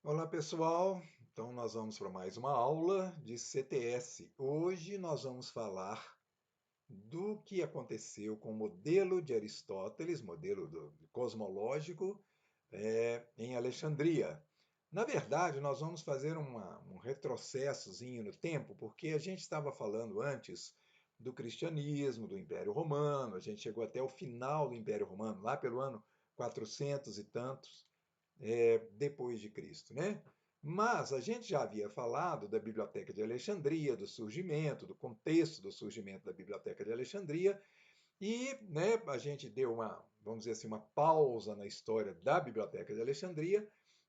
Olá pessoal, então nós vamos para mais uma aula de CTS. Hoje nós vamos falar do que aconteceu com o modelo de Aristóteles, cosmológico, em Alexandria. Na verdade, nós vamos fazer um retrocessozinho no tempo, porque a gente estava falando antes do cristianismo, do Império Romano, a gente chegou até o final do Império Romano, lá pelo ano 400 e tantos, depois de Cristo, né? Mas a gente já havia falado da Biblioteca de Alexandria, do surgimento, do contexto do surgimento da Biblioteca de Alexandria, e né, a gente deu vamos dizer assim, uma pausa na história da Biblioteca de Alexandria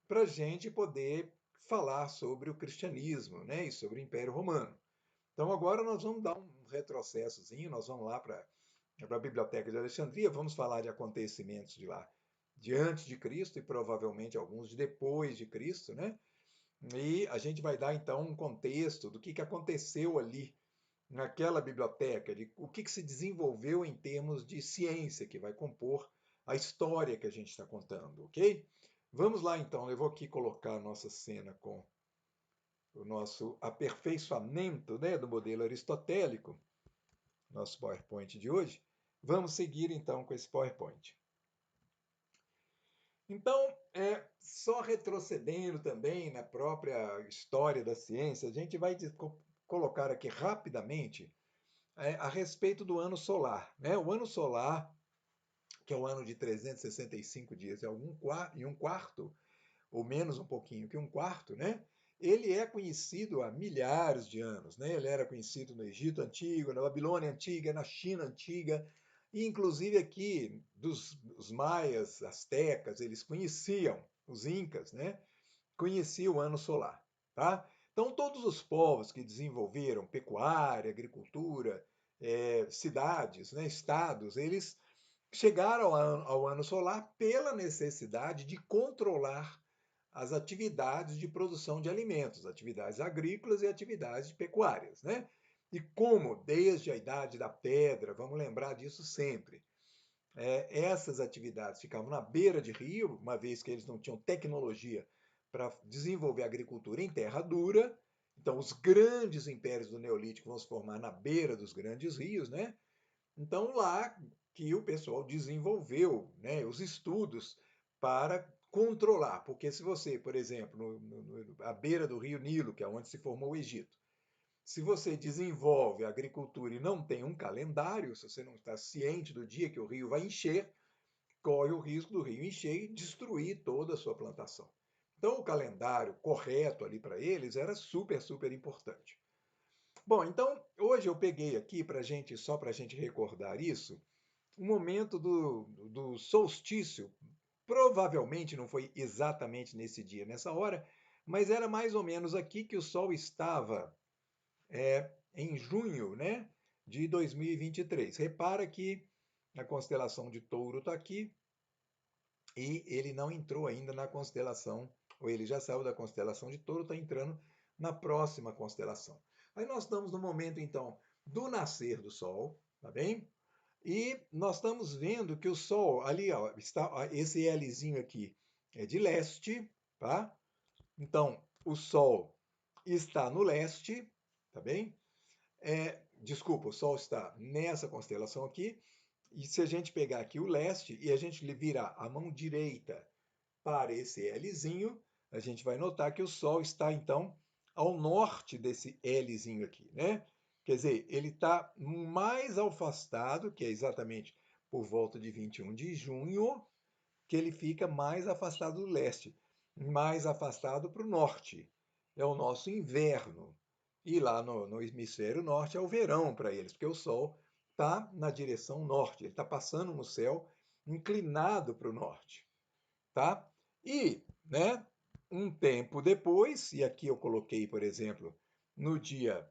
para a gente poder falar sobre o cristianismo, né, e sobre o Império Romano. Então agora nós vamos dar um retrocessozinho, nós vamos lá para a Biblioteca de Alexandria, vamos falar de acontecimentos de lá de antes de Cristo e provavelmente alguns de depois de Cristo, né? E a gente vai dar então um contexto do que aconteceu ali naquela biblioteca, de o que se desenvolveu em termos de ciência que vai compor a história que a gente está contando, ok? Vamos lá então, eu vou aqui colocar a nossa cena com o nosso aperfeiçoamento, né, do modelo aristotélico, nosso PowerPoint de hoje. Vamos seguir então com esse PowerPoint. Então, só retrocedendo também na própria história da ciência, a gente vai colocar aqui rapidamente a respeito do ano solar, né? O ano solar, que é o ano de 365 dias e um quarto, ou menos um pouquinho que um quarto, né? Ele é conhecido há milhares de anos, né? Ele era conhecido no Egito Antigo, na Babilônia Antiga, na China Antiga, e inclusive aqui dos maias, astecas, eles conheciam, os incas, né? Conheciam o ano solar, tá? Então todos os povos que desenvolveram pecuária, agricultura, cidades, né, estados, eles chegaram ao ano solar pela necessidade de controlar as atividades de produção de alimentos, atividades agrícolas e atividades pecuárias, né? E como desde a idade da pedra, vamos lembrar disso sempre, essas atividades ficavam na beira de rio, uma vez que eles não tinham tecnologia para desenvolver agricultura em terra dura. Então, os grandes impérios do Neolítico vão se formar na beira dos grandes rios, né? Então, lá que o pessoal desenvolveu, né, os estudos para controlar. Porque se você, por exemplo, à beira do rio Nilo, que é onde se formou o Egito, se você desenvolve a agricultura e não tem um calendário, se você não está ciente do dia que o rio vai encher, corre o risco do rio encher e destruir toda a sua plantação. Então, o calendário correto ali para eles era super, super importante. Bom, então hoje eu peguei aqui só para a gente recordar isso, o momento do solstício. Provavelmente não foi exatamente nesse dia, nessa hora, mas era mais ou menos aqui que o Sol estava em junho, né, de 2023. Repara que a constelação de Touro está aqui e ele não entrou ainda na constelação, ou ele já saiu da constelação de Touro, está entrando na próxima constelação. Aí nós estamos no momento, então, do nascer do Sol, tá bem? E nós estamos vendo que o Sol, ali, ó, está, esse Lzinho aqui é de leste, tá? Então, o Sol está no leste, tá bem? Desculpa, o Sol está nessa constelação aqui, e se a gente pegar aqui o leste e a gente virar a mão direita para esse Lzinho, a gente vai notar que o Sol está, então, ao norte desse Lzinho aqui, né? Quer dizer, ele está mais afastado, que é exatamente por volta de 21 de junho, que ele fica mais afastado do leste, mais afastado para o norte. É o nosso inverno. E lá no hemisfério norte é o verão para eles, porque o Sol está na direção norte, ele está passando no céu inclinado para o norte, tá? E, né, um tempo depois, e aqui eu coloquei, por exemplo, no dia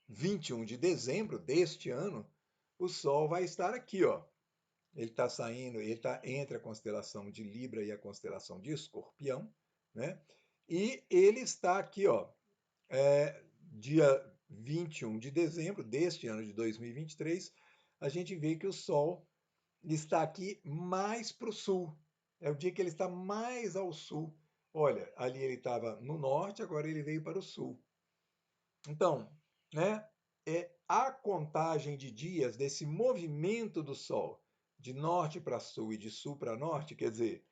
21 de dezembro deste ano, o Sol vai estar aqui, ó. Ele está saindo, ele está entre a constelação de Libra e a constelação de Escorpião, né? E ele está aqui, ó, dia 21 de dezembro deste ano de 2023, a gente vê que o Sol está aqui mais para o sul, É o dia que ele está mais ao sul. Olha, ali ele estava no norte, agora ele veio para o sul. Então, né, é a contagem de dias desse movimento do Sol de norte para sul e de sul para norte, quer dizer,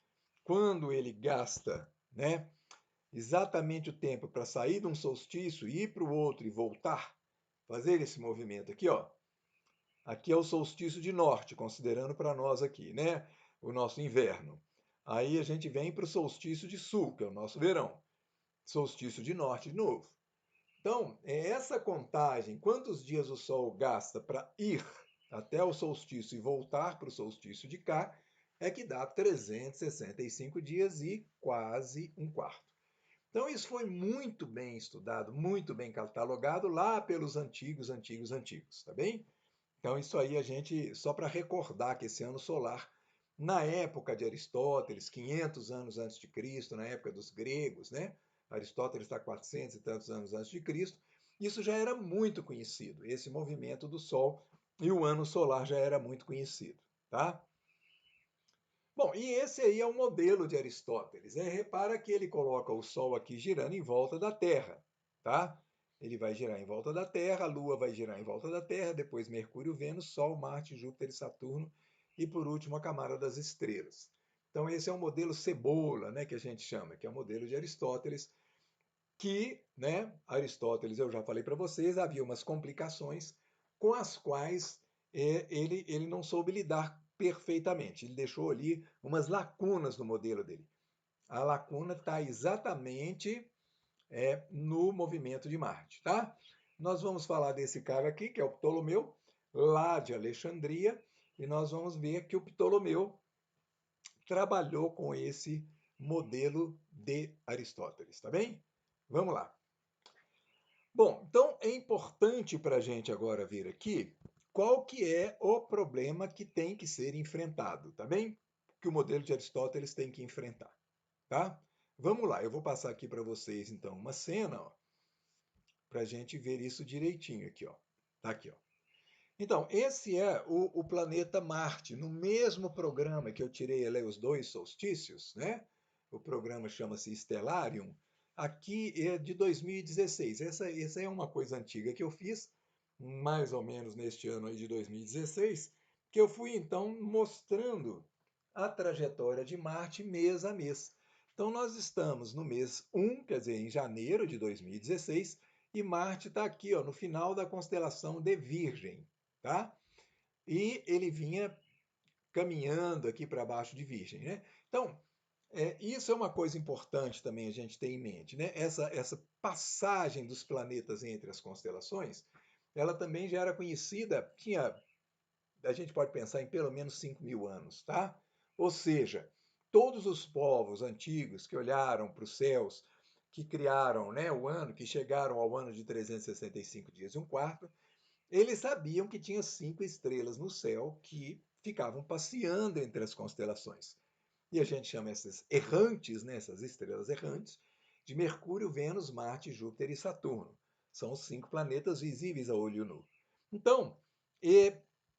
quando ele gasta, né, exatamente o tempo para sair de um solstício, ir para o outro e voltar, fazer esse movimento aqui, ó. Aqui é o solstício de norte, considerando para nós aqui, né, o nosso inverno. Aí a gente vem para o solstício de sul, que é o nosso verão. Solstício de norte de novo. Então, é essa contagem, quantos dias o Sol gasta para ir até o solstício e voltar para o solstício de cá, é que dá 365 dias e quase um quarto. Então, isso foi muito bem estudado, muito bem catalogado lá pelos antigos, tá bem? Então, isso aí a gente, só para recordar que esse ano solar, na época de Aristóteles, 500 anos antes de Cristo, na época dos gregos, né? Aristóteles está 400 e tantos anos antes de Cristo, isso já era muito conhecido, esse movimento do Sol e o ano solar já era muito conhecido, tá? Bom, e esse aí é o modelo de Aristóteles, né? Repara que ele coloca o Sol aqui girando em volta da Terra, tá? Ele vai girar em volta da Terra, a Lua vai girar em volta da Terra, depois Mercúrio, Vênus, Sol, Marte, Júpiter e Saturno, e por último a camada das estrelas. Então esse é o modelo cebola, né, que a gente chama, que é o modelo de Aristóteles, que, né, Aristóteles, eu já falei para vocês, havia umas complicações com as quais ele não soube lidar perfeitamente. Ele deixou ali umas lacunas no modelo dele. A lacuna está exatamente no movimento de Marte, tá? Nós vamos falar desse cara aqui, que é o Ptolomeu, lá de Alexandria, e nós vamos ver que o Ptolomeu trabalhou com esse modelo de Aristóteles, tá bem? Vamos lá. Bom, então é importante para a gente agora ver aqui qual que é o problema que tem que ser enfrentado, tá bem? Que o modelo de Aristóteles tem que enfrentar, tá? Vamos lá, eu vou passar aqui para vocês então uma cena, ó, para a gente ver isso direitinho aqui, ó. Tá aqui, ó. Então, esse é o planeta Marte, no mesmo programa que eu tirei ali os dois solstícios, né? O programa chama-se Stellarium. Aqui é de 2016. Essa é uma coisa antiga que eu fiz, mais ou menos neste ano aí de 2016, que eu fui então mostrando a trajetória de Marte mês a mês. Então, nós estamos no mês 1, quer dizer, em janeiro de 2016, e Marte está aqui, ó, no final da constelação de Virgem, tá? E ele vinha caminhando aqui para baixo de Virgem, né? Então, isso é uma coisa importante também a gente ter em mente, né? Essa passagem dos planetas entre as constelações, ela também já era conhecida, a gente pode pensar em pelo menos 5.000 anos, tá? Ou seja, todos os povos antigos que olharam para os céus, que criaram, né, o ano, que chegaram ao ano de 365 dias e um quarto, eles sabiam que tinha 5 estrelas no céu que ficavam passeando entre as constelações. E a gente chama essas errantes, né, essas estrelas errantes, de Mercúrio, Vênus, Marte, Júpiter e Saturno. São os 5 planetas visíveis a olho nu. Então,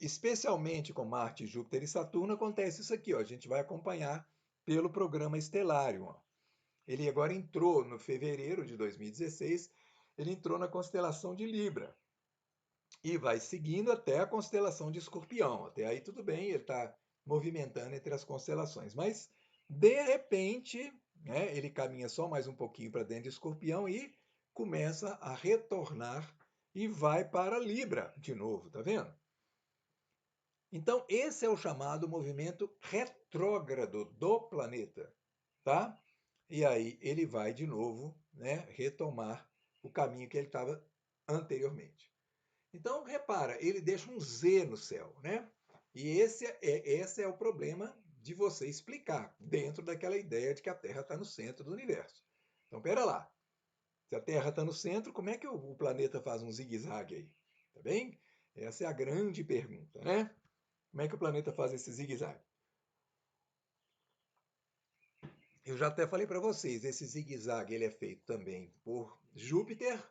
especialmente com Marte, Júpiter e Saturno, acontece isso aqui. Ó, a gente vai acompanhar pelo programa Stellarium. Ó. Ele agora entrou no fevereiro de 2016, ele entrou na constelação de Libra e vai seguindo até a constelação de Escorpião. Até aí tudo bem, ele está movimentando entre as constelações. Mas, de repente, né, ele caminha só mais um pouquinho para dentro de Escorpião e começa a retornar e vai para Libra de novo, tá vendo? Então, esse é o chamado movimento retrógrado do planeta, tá? E aí ele vai de novo, né, retomar o caminho que ele estava anteriormente. Então, repara, ele deixa um Z no céu, né? E esse é o problema de você explicar, dentro daquela ideia de que a Terra está no centro do universo. Então, pera lá. Se a Terra está no centro, como é que o planeta faz um zigue-zague aí? Tá bem? Essa é a grande pergunta, né? Como é que o planeta faz esse zigue-zague? Eu já até falei para vocês, esse zigue-zague ele é feito também por Júpiter,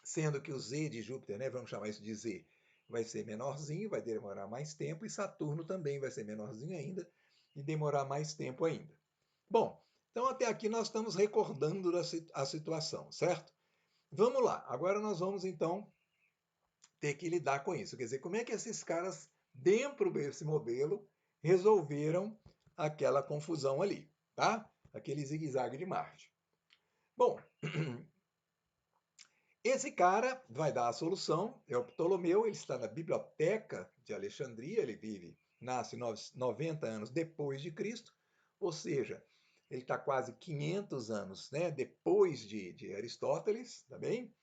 sendo que o Z de Júpiter, né, vamos chamar isso de Z, vai ser menorzinho, vai demorar mais tempo, e Saturno também vai ser menorzinho ainda, e demorar mais tempo ainda. Bom, então até aqui nós estamos recordando a situação, certo? Vamos lá, agora nós vamos então ter que lidar com isso. Quer dizer, como é que esses caras, dentro desse modelo, resolveram aquela confusão ali, tá? Aquele zigue-zague de Marte. Bom, esse cara vai dar a solução, é o Ptolomeu, ele está na Biblioteca de Alexandria, nasce 90 anos depois de Cristo, ou seja, ele está quase 500 anos, né, depois de Aristóteles, tá bem?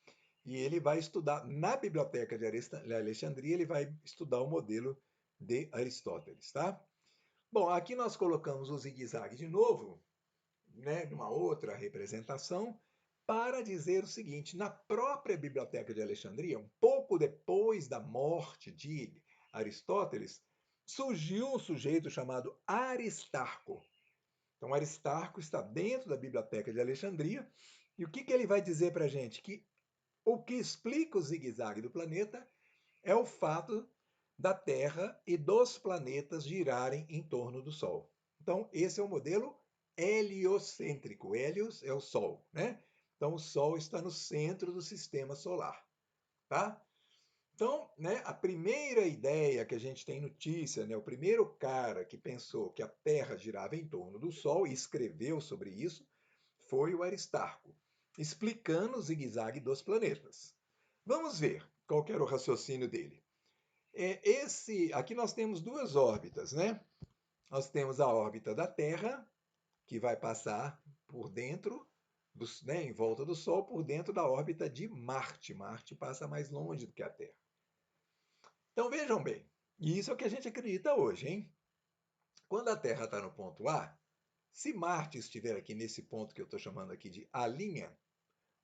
E ele vai estudar, na Biblioteca de Alexandria, ele vai estudar o modelo de Aristóteles, tá? Bom, aqui nós colocamos o zigue-zague de novo, né, numa outra representação, para dizer o seguinte: na própria Biblioteca de Alexandria, um pouco depois da morte de Aristóteles, surgiu um sujeito chamado Aristarco. Então, Aristarco está dentro da Biblioteca de Alexandria, e o que ele vai dizer para a gente? Que o que explica o zigue-zague do planeta é o fato da Terra e dos planetas girarem em torno do Sol. Então, esse é o modelo heliocêntrico. Hélios é o Sol, né? Então, o Sol está no centro do sistema solar, tá? Então, né, a primeira ideia que a gente tem notícia, né, o primeiro cara que pensou que a Terra girava em torno do Sol e escreveu sobre isso, foi o Aristarco, explicando o zigue-zague dos planetas. Vamos ver qual era o raciocínio dele. Aqui nós temos duas órbitas, né? Nós temos a órbita da Terra, que vai passar por dentro, né, em volta do Sol, por dentro da órbita de Marte. Marte passa mais longe do que a Terra. Então vejam bem, e isso é o que a gente acredita hoje, hein? Quando a Terra está no ponto A, se Marte estiver aqui nesse ponto que eu estou chamando aqui de A',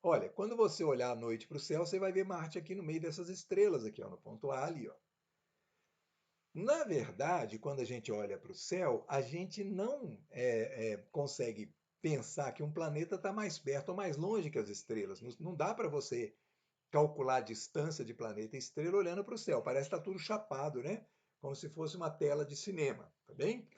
olha, quando você olhar à noite para o céu, você vai ver Marte aqui no meio dessas estrelas aqui, ó, no ponto A ali, ó. Na verdade, quando a gente olha para o céu, a gente não consegue pensar que um planeta está mais perto ou mais longe que as estrelas. Não dá para você calcular a distância de planeta e estrela olhando para o céu. Parece que está tudo chapado, né? Como se fosse uma tela de cinema, tá bem?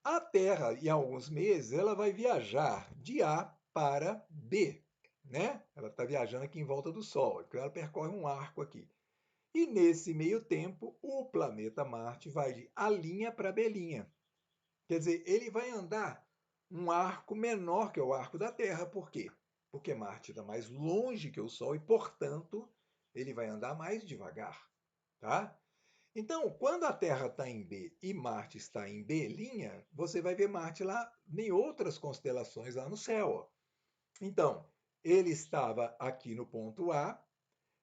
A Terra, em alguns meses, ela vai viajar de A para B, né? Ela está viajando aqui em volta do Sol, então ela percorre um arco aqui. E nesse meio tempo, o planeta Marte vai de A' para B'. Quer dizer, ele vai andar um arco menor que o arco da Terra. Por quê? Porque Marte está mais longe que o Sol e, portanto, ele vai andar mais devagar. Tá? Então, quando a Terra está em B e Marte está em B', você vai ver Marte lá em outras constelações lá no céu. Ó. Então, ele estava aqui no ponto A,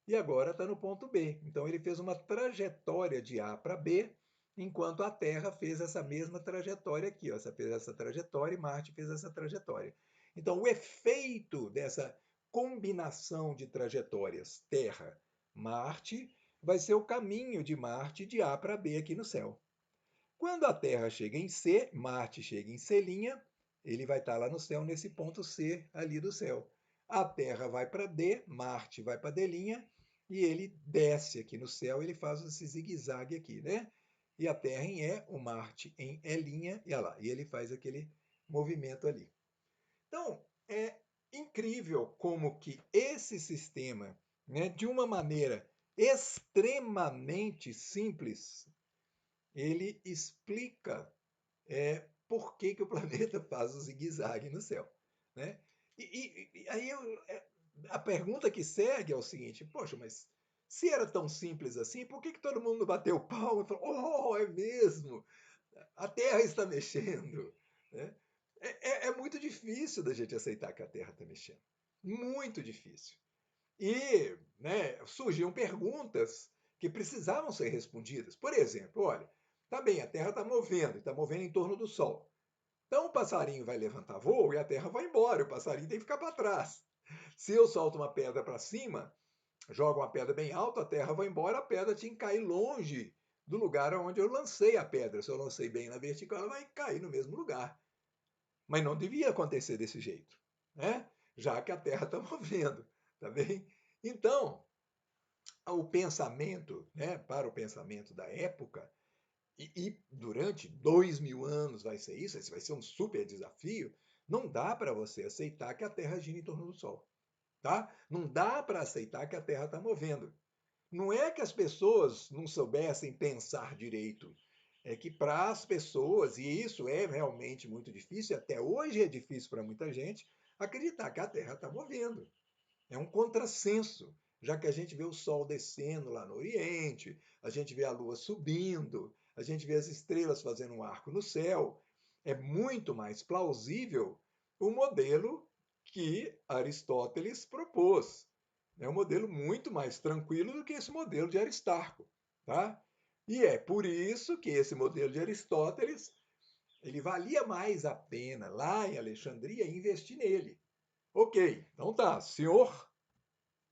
e agora está no ponto B. Então ele fez uma trajetória de A para B, enquanto a Terra fez essa mesma trajetória aqui. Ó. Fez essa trajetória e Marte fez essa trajetória. Então o efeito dessa combinação de trajetórias Terra-Marte vai ser o caminho de Marte de A para B aqui no céu. Quando a Terra chega em C, Marte chega em C', ele vai estar lá no céu, nesse ponto C ali do céu. A Terra vai para D, Marte vai para D', e ele desce aqui no céu, ele faz esse zigue-zague aqui, né? E a Terra em E, o Marte em E', e, lá, e ele faz aquele movimento ali. Então, é incrível como que esse sistema, né, de uma maneira extremamente simples, ele explica por que o planeta faz o zigue-zague no céu. Né? E aí a pergunta que segue é o seguinte: poxa, mas se era tão simples assim, por que todo mundo bateu palma e falou: oh, é mesmo, a Terra está mexendo? Né? É muito difícil da gente aceitar que a Terra está mexendo. Muito difícil. E né, surgiam perguntas que precisavam ser respondidas. Por exemplo, olha, tá bem, a Terra está movendo em torno do Sol. Então o passarinho vai levantar voo e a Terra vai embora, o passarinho tem que ficar para trás. Se eu solto uma pedra para cima, jogo uma pedra bem alta, a Terra vai embora, a pedra tinha que cair longe do lugar onde eu lancei a pedra. Se eu lancei bem na vertical, ela vai cair no mesmo lugar. Mas não devia acontecer desse jeito, né? Já que a Terra está movendo, tá bem? Então, o pensamento, né, para o pensamento da época, E durante 2.000 anos vai ser isso, esse vai ser um super desafio. Não dá para você aceitar que a Terra gira em torno do Sol, tá? Não dá para aceitar que a Terra está movendo. Não é que as pessoas não soubessem pensar direito, é que para as pessoas, e isso é realmente muito difícil, até hoje é difícil para muita gente, acreditar que a Terra está movendo. É um contrassenso, já que a gente vê o Sol descendo lá no Oriente, a gente vê a Lua subindo, a gente vê as estrelas fazendo um arco no céu. É muito mais plausível o modelo que Aristóteles propôs. É um modelo muito mais tranquilo do que esse modelo de Aristarco, tá? E é por isso que esse modelo de Aristóteles, ele valia mais a pena lá em Alexandria investir nele. Ok, então tá, senhor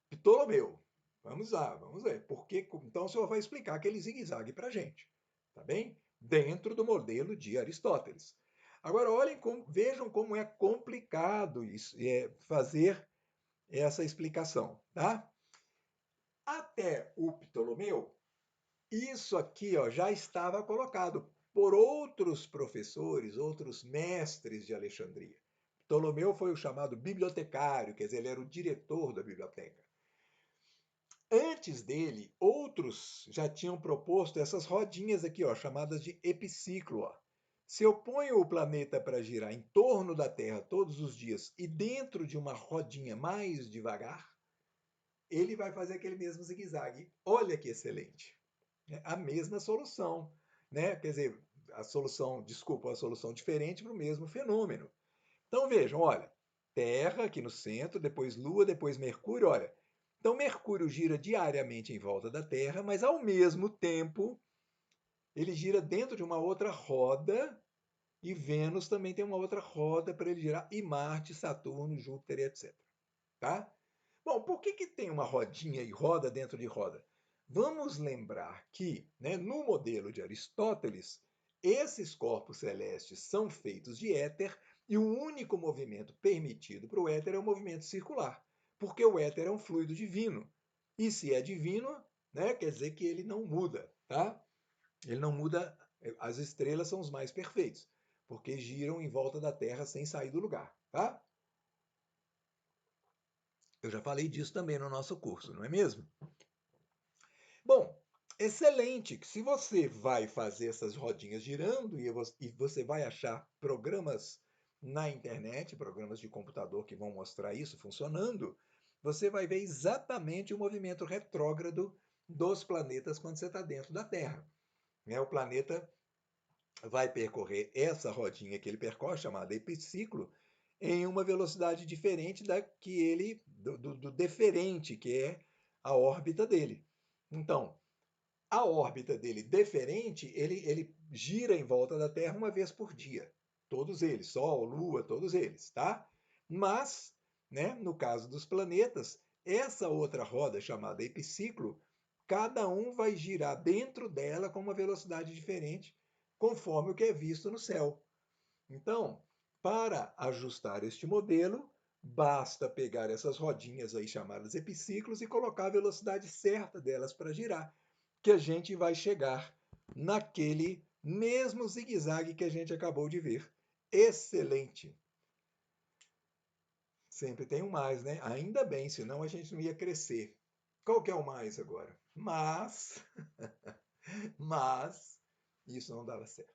Ptolomeu. Vamos lá, vamos ver. Porque, então o senhor vai explicar aquele zigue-zague para a gente, tá bem? Dentro do modelo de Aristóteles. Agora, olhem, vejam como é complicado isso, fazer essa explicação, tá? Até o Ptolomeu, isso aqui ó, já estava colocado por outros professores, outros mestres de Alexandria. Ptolomeu foi o chamado bibliotecário, quer dizer, ele era o diretor da biblioteca. Antes dele, outros já tinham proposto essas rodinhas aqui, ó, chamadas de epiciclo. Ó. Se eu ponho o planeta para girar em torno da Terra todos os dias e dentro de uma rodinha mais devagar, ele vai fazer aquele mesmo zigue-zague. Olha que excelente. É a mesma solução, né? Quer dizer, a solução, desculpa, a solução diferente para o mesmo fenômeno. Então vejam, olha, Terra aqui no centro, depois Lua, depois Mercúrio, olha. Então Mercúrio gira diariamente em volta da Terra, mas ao mesmo tempo ele gira dentro de uma outra roda e Vênus também tem uma outra roda para ele girar, e Marte, Saturno, Júpiter e etc. Tá? Bom, por que tem uma rodinha e roda dentro de roda? Vamos lembrar que, né, no modelo de Aristóteles, esses corpos celestes são feitos de éter e o único movimento permitido para o éter é o movimento circular, porque o éter é um fluido divino. E se é divino, né, quer dizer que ele não muda, tá? Ele não muda, as estrelas são os mais perfeitos, porque giram em volta da Terra sem sair do lugar, tá? Eu já falei disso também no nosso curso, não é mesmo? Bom, excelente. Se você vai fazer essas rodinhas girando e você vai achar programas na internet, programas de computador que vão mostrar isso funcionando, você vai ver exatamente o movimento retrógrado dos planetas quando você está dentro da Terra. O planeta vai percorrer essa rodinha que ele percorre, chamada epiciclo, em uma velocidade diferente da que do deferente, que é a órbita dele. Então, a órbita dele deferente, ele gira em volta da Terra uma vez por dia. Todos eles, Sol, Lua, todos eles, tá? Mas, né, no caso dos planetas, essa outra roda chamada epiciclo, cada um vai girar dentro dela com uma velocidade diferente, conforme o que é visto no céu. Então, para ajustar este modelo, basta pegar essas rodinhas aí chamadas epiciclos e colocar a velocidade certa delas para girar, que a gente vai chegar naquele mesmo zigue-zague que a gente acabou de ver. Excelente! Sempre tem um mais, né? Ainda bem, senão a gente não ia crescer. Qual que é o mais agora? Mas, isso não dava certo.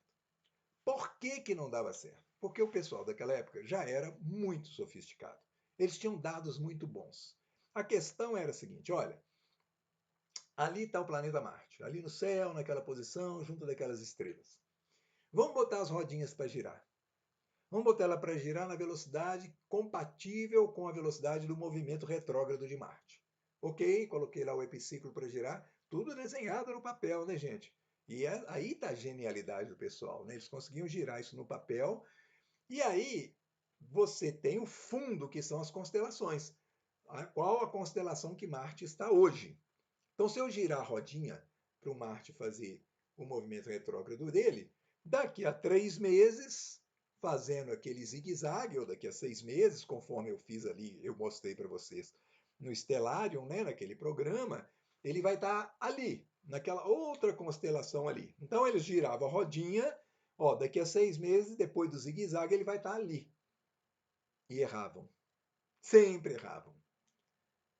Por que que não dava certo? Porque o pessoal daquela época já era muito sofisticado. Eles tinham dados muito bons. A questão era a seguinte, olha, ali está o planeta Marte, ali no céu, naquela posição, junto daquelas estrelas. Vamos botar as rodinhas para girar. Vamos botar ela para girar na velocidade compatível com a velocidade do movimento retrógrado de Marte. Ok, coloquei lá o epiciclo para girar, tudo desenhado no papel, né, gente? E aí está a genialidade do pessoal, né? Eles conseguiam girar isso no papel, e aí você tem o fundo, que são as constelações. Qual a constelação que Marte está hoje? Então, se eu girar a rodinha para o Marte fazer o movimento retrógrado dele, daqui a 3 meses, fazendo aquele zigue-zague, ou daqui a 6 meses, conforme eu fiz ali, eu mostrei para vocês no Stellarium, né, naquele programa, ele vai estar ali, naquela outra constelação ali. Então eles giravam a rodinha, ó, daqui a 6 meses, depois do zigue-zague, ele vai estar ali. E erravam. Sempre erravam.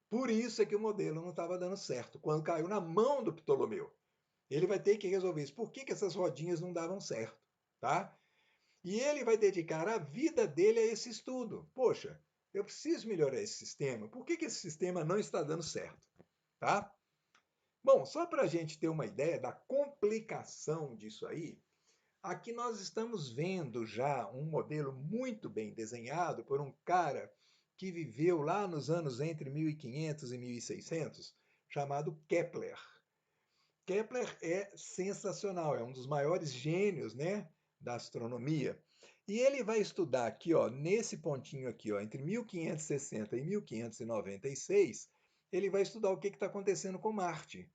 Por isso é que o modelo não estava dando certo. Quando caiu na mão do Ptolomeu, ele vai ter que resolver isso. Por que essas rodinhas não davam certo? Tá? E ele vai dedicar a vida dele a esse estudo. Poxa, eu preciso melhorar esse sistema. Por que esse sistema não está dando certo? Tá? Bom, só para a gente ter uma ideia da complicação disso aí, aqui nós estamos vendo já um modelo muito bem desenhado por um cara que viveu lá nos anos entre 1500 e 1600, chamado Kepler. Kepler é sensacional, é um dos maiores gênios, né, da astronomia. E ele vai estudar aqui, ó, nesse pontinho aqui, ó, entre 1560 e 1596, ele vai estudar o que está acontecendo com Marte.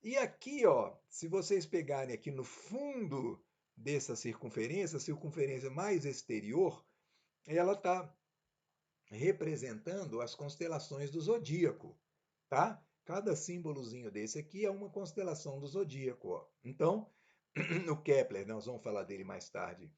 E aqui, ó, se vocês pegarem aqui no fundo dessa circunferência, a circunferência mais exterior, ela está representando as constelações do zodíaco, tá? Cada símbolozinho desse aqui é uma constelação do zodíaco, ó. Então, o Kepler, nós vamos falar dele mais tarde,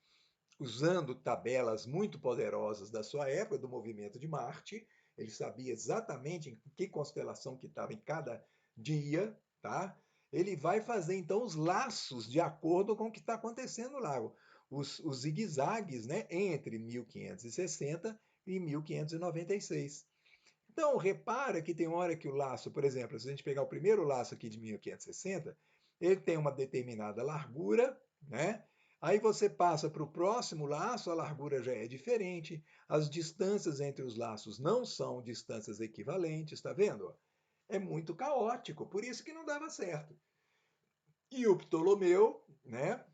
usando tabelas muito poderosas da sua época, do movimento de Marte, ele sabia exatamente em que constelação que estava em cada dia, tá? Ele vai fazer então os laços de acordo com o que está acontecendo lá, os zigue-zagues, né, entre 1560 e 1596. Então, repara que tem hora que o laço, por exemplo, se a gente pegar o primeiro laço aqui de 1560, ele tem uma determinada largura, né? Aí você passa para o próximo laço, a largura já é diferente, as distâncias entre os laços não são distâncias equivalentes, está vendo? É muito caótico, por isso que não dava certo. E o Ptolomeu, né,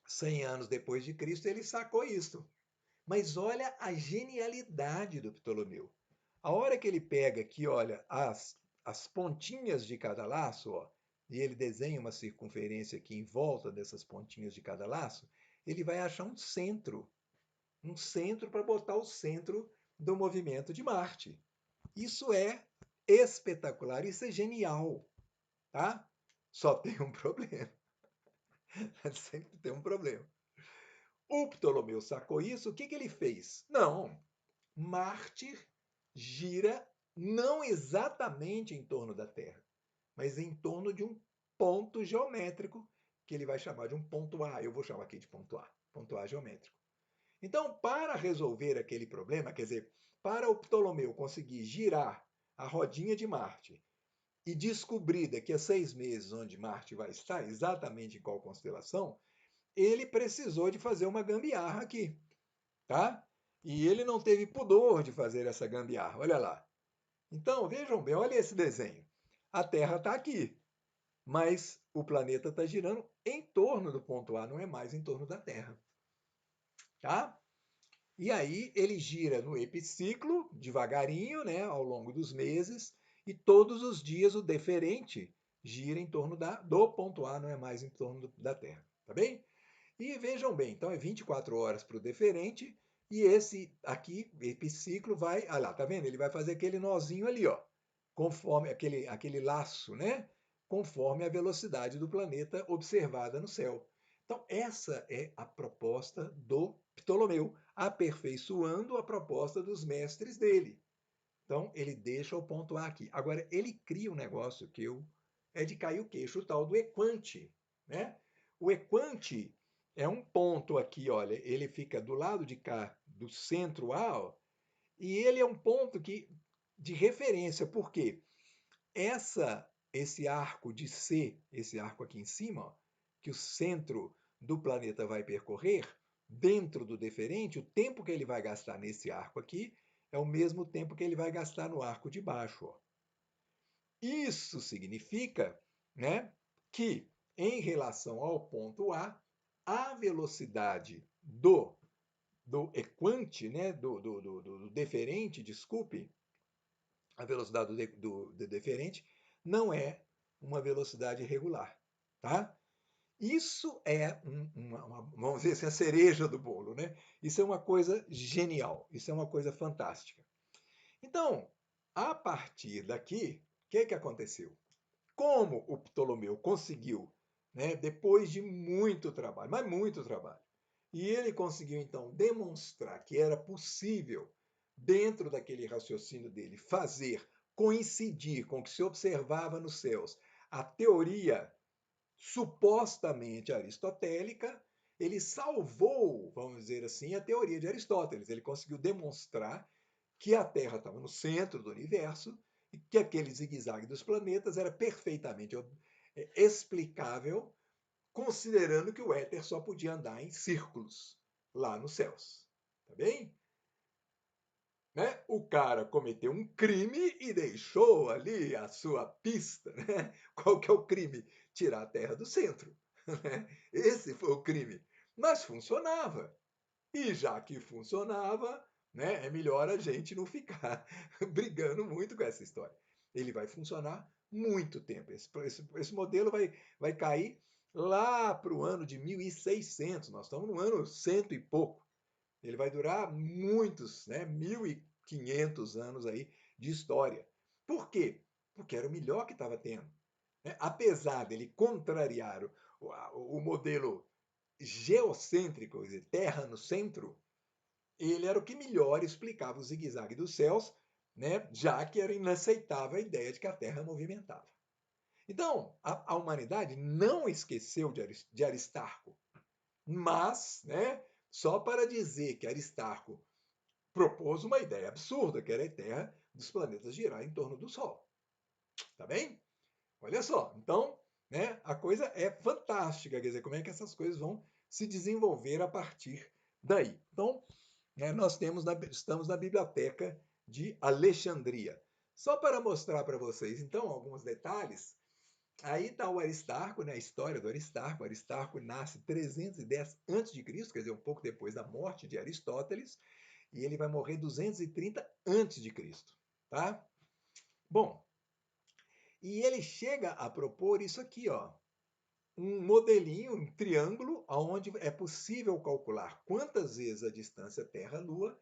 100 anos depois de Cristo, ele sacou isso. Mas olha a genialidade do Ptolomeu. A hora que ele pega aqui, olha, as pontinhas de cada laço, ó, e ele desenha uma circunferência aqui em volta dessas pontinhas de cada laço, ele vai achar um centro para botar o centro do movimento de Marte. Isso é espetacular, isso é genial, tá? Só tem um problema. Sempre tem um problema. O Ptolomeu sacou isso, o que ele fez? Não, Marte gira não exatamente em torno da Terra, mas em torno de um ponto geométrico que ele vai chamar de um ponto A. Eu vou chamar aqui de ponto A geométrico. Então, para resolver aquele problema, quer dizer, para o Ptolomeu conseguir girar a rodinha de Marte e descobrir daqui a 6 meses onde Marte vai estar, exatamente em qual constelação, ele precisou de fazer uma gambiarra aqui, tá? E ele não teve pudor de fazer essa gambiarra, olha lá. Então, vejam bem, olha esse desenho. A Terra está aqui, mas o planeta está girando em torno do ponto A, não é mais em torno da Terra. Tá? E aí ele gira no epiciclo, devagarinho, né, ao longo dos meses, e todos os dias o deferente gira em torno do ponto A, não é mais em torno da Terra. Tá bem? E vejam bem, então é 24 horas para o deferente, e esse aqui, epiciclo, vai. Ah lá, tá vendo? Ele vai fazer aquele nozinho ali, ó, conforme aquele laço, né? Conforme a velocidade do planeta observada no céu. Então, essa é a proposta do Ptolomeu, aperfeiçoando a proposta dos mestres dele. Então, ele deixa o ponto A aqui. Agora, ele cria um negócio que é de cair o queixo, o tal do equante, né? O equante é um ponto aqui, olha, ele fica do lado de cá, do centro A, ó, e ele é um ponto de referência, porque esse arco de C, esse arco aqui em cima, ó, que o centro do planeta vai percorrer, dentro do deferente, o tempo que ele vai gastar nesse arco aqui é o mesmo tempo que ele vai gastar no arco de baixo. Ó. Isso significa, né, que, em relação ao ponto a velocidade do equante, né, do deferente, desculpe, a velocidade do deferente não é uma velocidade regular, tá? Isso é vamos dizer assim, a cereja do bolo, né? Isso é uma coisa genial, isso é uma coisa fantástica. Então, a partir daqui, o que aconteceu? Como o Ptolomeu conseguiu, né, depois de muito trabalho, mas muito trabalho, e ele conseguiu então demonstrar que era possível, dentro daquele raciocínio dele, fazer coincidir com o que se observava nos céus a teoria supostamente aristotélica, ele salvou, vamos dizer assim, a teoria de Aristóteles. Ele conseguiu demonstrar que a Terra estava no centro do universo e que aquele zigue-zague dos planetas era perfeitamente explicável, considerando que o éter só podia andar em círculos lá nos céus. Tá bem? Né? O cara cometeu um crime e deixou ali a sua pista. Né? Qual que é o crime? Tirar a Terra do centro. Né? Esse foi o crime. Mas funcionava. E já que funcionava, né, é melhor a gente não ficar brigando muito com essa história. Ele vai funcionar muito tempo. Esse modelo vai cair lá para o ano de 1600. Nós estamos no ano cento e pouco. Ele vai durar muitos, né, 1500 anos aí de história. Por quê? Porque era o melhor que estava tendo. Né? Apesar dele contrariar o modelo geocêntrico, quer dizer, Terra no centro, ele era o que melhor explicava o zigue-zague dos céus, né, já que era inaceitável a ideia de que a Terra movimentava. Então, a humanidade não esqueceu de Aristarco, mas, né, só para dizer que Aristarco propôs uma ideia absurda, que era a ideia dos planetas girar em torno do Sol. Tá bem? Olha só, então, né, a coisa é fantástica, quer dizer, como é que essas coisas vão se desenvolver a partir daí. Então, né, estamos na Biblioteca de Alexandria. Só para mostrar para vocês, então, alguns detalhes, aí está o Aristarco, né, a história do Aristarco. O Aristarco nasce 310 a.C., quer dizer, um pouco depois da morte de Aristóteles, e ele vai morrer 230 a.C., tá? Bom, e ele chega a propor isso aqui, ó, um modelinho, um triângulo, onde é possível calcular quantas vezes a distância Terra-Lua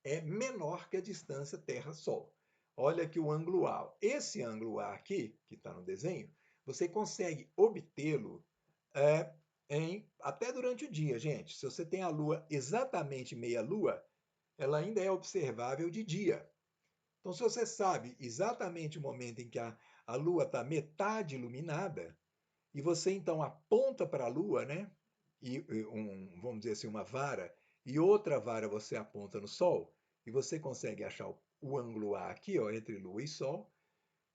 é menor que a distância Terra-Sol. Olha aqui o ângulo A. Esse ângulo A aqui, que está no desenho, você consegue obtê-lo até durante o dia, gente. Se você tem a Lua exatamente meia-lua, ela ainda é observável de dia. Então, se você sabe exatamente o momento em que a Lua está metade iluminada, e você então aponta para a Lua, né? Vamos dizer assim, uma vara, e outra vara você aponta no Sol, e você consegue achar o ângulo A aqui, ó, entre Lua e Sol.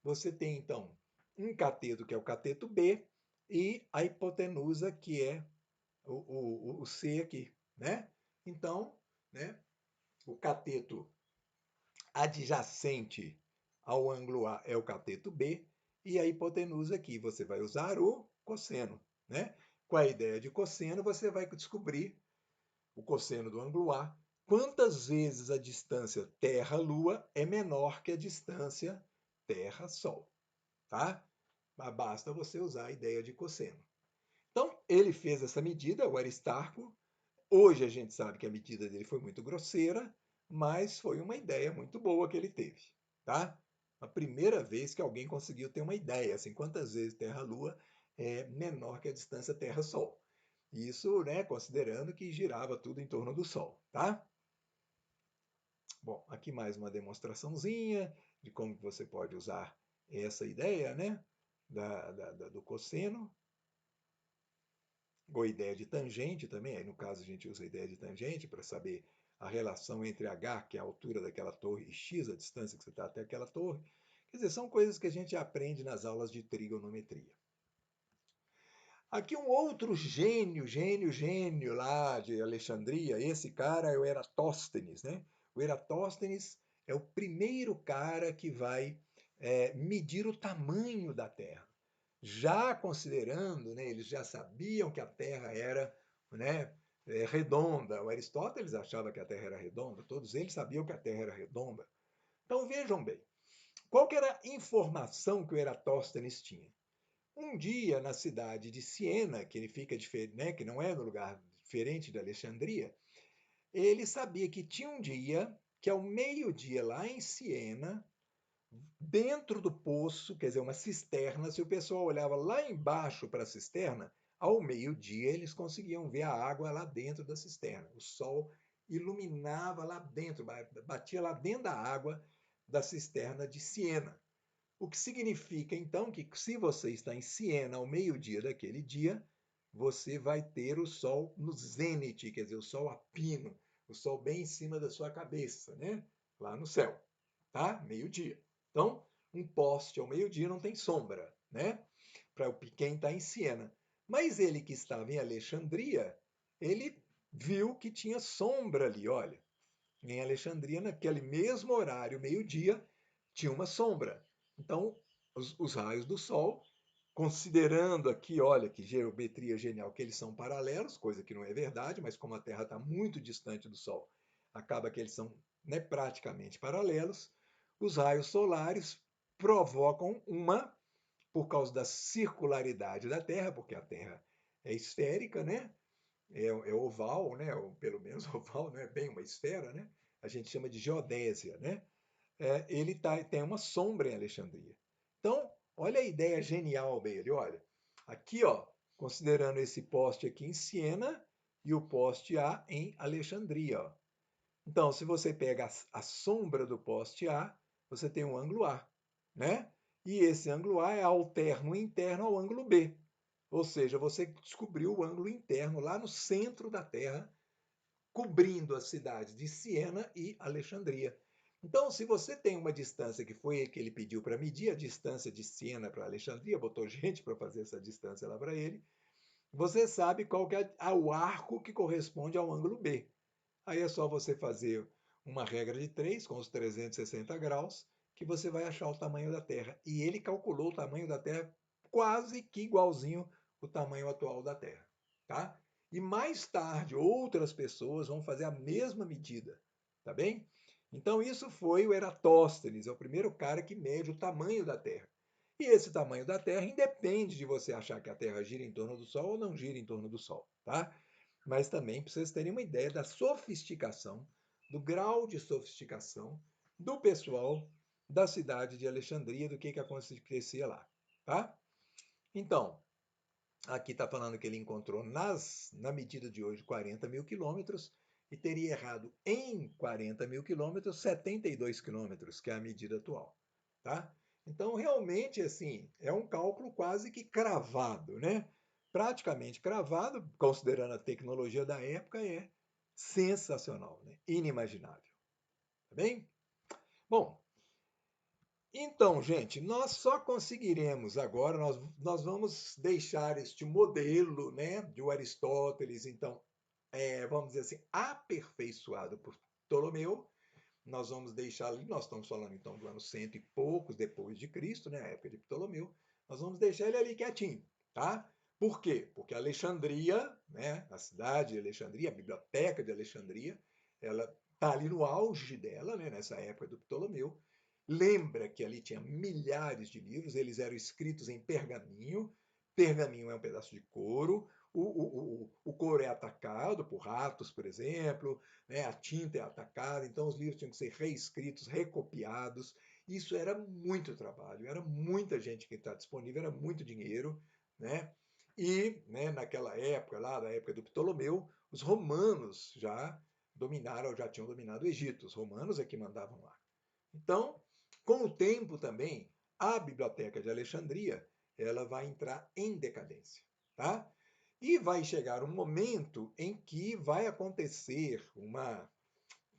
Você tem então um cateto, que é o cateto B, e a hipotenusa, que é o C aqui, né? Então, né, o cateto adjacente ao ângulo A é o cateto B, e a hipotenusa aqui você vai usar o cosseno. Né? Com a ideia de cosseno, você vai descobrir o cosseno do ângulo A, quantas vezes a distância Terra-Lua é menor que a distância Terra-Sol. Tá? Mas basta você usar a ideia de cosseno. Então, ele fez essa medida, o Aristarco. Hoje a gente sabe que a medida dele foi muito grosseira, mas foi uma ideia muito boa que ele teve, tá? A primeira vez que alguém conseguiu ter uma ideia, assim, quantas vezes Terra-Lua é menor que a distância Terra-Sol. Isso, né, considerando que girava tudo em torno do Sol, tá? Bom, aqui mais uma demonstraçãozinha de como você pode usar essa ideia, né, do cosseno. Ou ideia de tangente também, aí no caso a gente usa a ideia de tangente para saber a relação entre h, que é a altura daquela torre, e x, a distância que você está até aquela torre. Quer dizer, são coisas que a gente aprende nas aulas de trigonometria. Aqui um outro gênio lá de Alexandria, esse cara é o Eratóstenes, né? O Eratóstenes é o primeiro cara que vai medir o tamanho da Terra. Já considerando, né, eles já sabiam que a Terra era, né, redonda. O Aristóteles achava que a Terra era redonda, todos eles sabiam que a Terra era redonda. Então vejam bem, qual que era a informação que o Eratóstenes tinha? Um dia, na cidade de Siena, que ele fica né, que não é no lugar diferente de Alexandria, ele sabia que tinha um dia que ao meio-dia lá em Siena dentro do poço, quer dizer, uma cisterna, se o pessoal olhava lá embaixo para a cisterna, ao meio-dia eles conseguiam ver a água lá dentro da cisterna. O sol iluminava lá dentro, batia lá dentro da água da cisterna de Siena. O que significa, então, que se você está em Siena ao meio-dia daquele dia, você vai ter o sol no zênite, quer dizer, o sol a pino, o sol bem em cima da sua cabeça, né? Lá no céu, tá? Meio-dia. Então, um poste ao meio-dia não tem sombra, né? Para quem está em Siena. Mas ele que estava em Alexandria, ele viu que tinha sombra ali, olha. Em Alexandria, naquele mesmo horário, meio-dia, tinha uma sombra. Então, os raios do Sol, considerando aqui, olha que geometria genial, que eles são paralelos, coisa que não é verdade, mas como a Terra está muito distante do Sol, acaba que eles são, né, praticamente paralelos. Os raios solares provocam por causa da circularidade da Terra, porque a Terra é esférica, né? É oval, né? Ou pelo menos oval, não é bem uma esfera, né? A gente chama de geodésia, né? Ele tem uma sombra em Alexandria. Então, olha a ideia genial dele, olha. Aqui, ó, considerando esse poste aqui em Siena e o poste A em Alexandria, ó. Então, se você pega a sombra do poste A, você tem um ângulo A, né? E esse ângulo A é alterno interno ao ângulo B. Ou seja, você descobriu o ângulo interno lá no centro da Terra, cobrindo as cidades de Siena e Alexandria. Então, se você tem uma distância que foi que ele pediu para medir, a distância de Siena para Alexandria, botou gente para fazer essa distância lá para ele, você sabe qual que é o arco que corresponde ao ângulo B. Aí é só você fazer uma regra de 3 com os 360 graus, que você vai achar o tamanho da Terra. E ele calculou o tamanho da Terra quase que igualzinho o tamanho atual da Terra, tá? E mais tarde outras pessoas vão fazer a mesma medida, tá bem? Então isso foi o Eratóstenes, é o primeiro cara que mede o tamanho da Terra. E esse tamanho da Terra independe de você achar que a Terra gira em torno do Sol ou não gira em torno do Sol, tá? Mas também para vocês terem uma ideia da sofisticação, do grau de sofisticação do pessoal da cidade de Alexandria, do que acontecia lá, tá? Então, aqui está falando que ele encontrou na medida de hoje 40 mil quilômetros e teria errado em 40 mil quilômetros 72 quilômetros, que é a medida atual, tá? Então, realmente, assim, é um cálculo quase que cravado, né? Praticamente cravado, considerando a tecnologia da época, é sensacional, né? Inimaginável, tá bem? Bom, então, gente, nós só conseguiremos agora, nós vamos deixar este modelo, né, de Aristóteles, então, vamos dizer assim, aperfeiçoado por Ptolomeu. Nós vamos deixar ali, nós estamos falando então do ano cento e poucos depois de Cristo, né, a época de Ptolomeu, nós vamos deixar ele ali quietinho, tá? Por quê? Porque Alexandria, né, a cidade de Alexandria, a biblioteca de Alexandria, ela está ali no auge dela, né, nessa época do Ptolomeu. Lembra que ali tinha milhares de livros, eles eram escritos em pergaminho. Pergaminho é um pedaço de couro. O couro é atacado por ratos, por exemplo, né? A tinta é atacada, então os livros tinham que ser reescritos, recopiados. Isso era muito trabalho, era muita gente que está disponível, era muito dinheiro, né? E, né, naquela época, lá da época do Ptolomeu, os romanos já tinham dominado o Egito. Os romanos é que mandavam lá. Então, com o tempo também, a Biblioteca de Alexandria, ela vai entrar em decadência, tá? E vai chegar um momento em que vai acontecer uma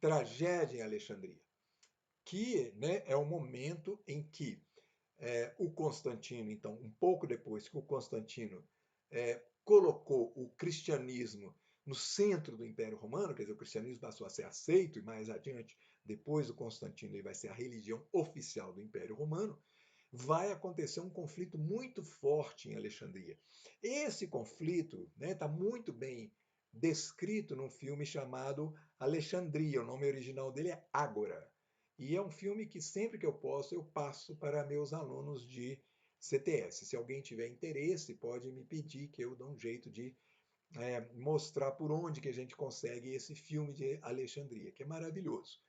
tragédia em Alexandria, que, né, é o momento em que o Constantino, então, um pouco depois que o Constantino colocou o cristianismo no centro do Império Romano, quer dizer, o cristianismo passou a ser aceito, e mais adiante, depois do Constantino, ele vai ser a religião oficial do Império Romano, vai acontecer um conflito muito forte em Alexandria. Esse conflito está muito bem descrito num filme chamado Alexandria. O nome original dele é Ágora. E é um filme que sempre que eu posso, eu passo para meus alunos de CTS. Se alguém tiver interesse, pode me pedir que eu dou um jeito de mostrar por onde que a gente consegue esse filme de Alexandria, que é maravilhoso.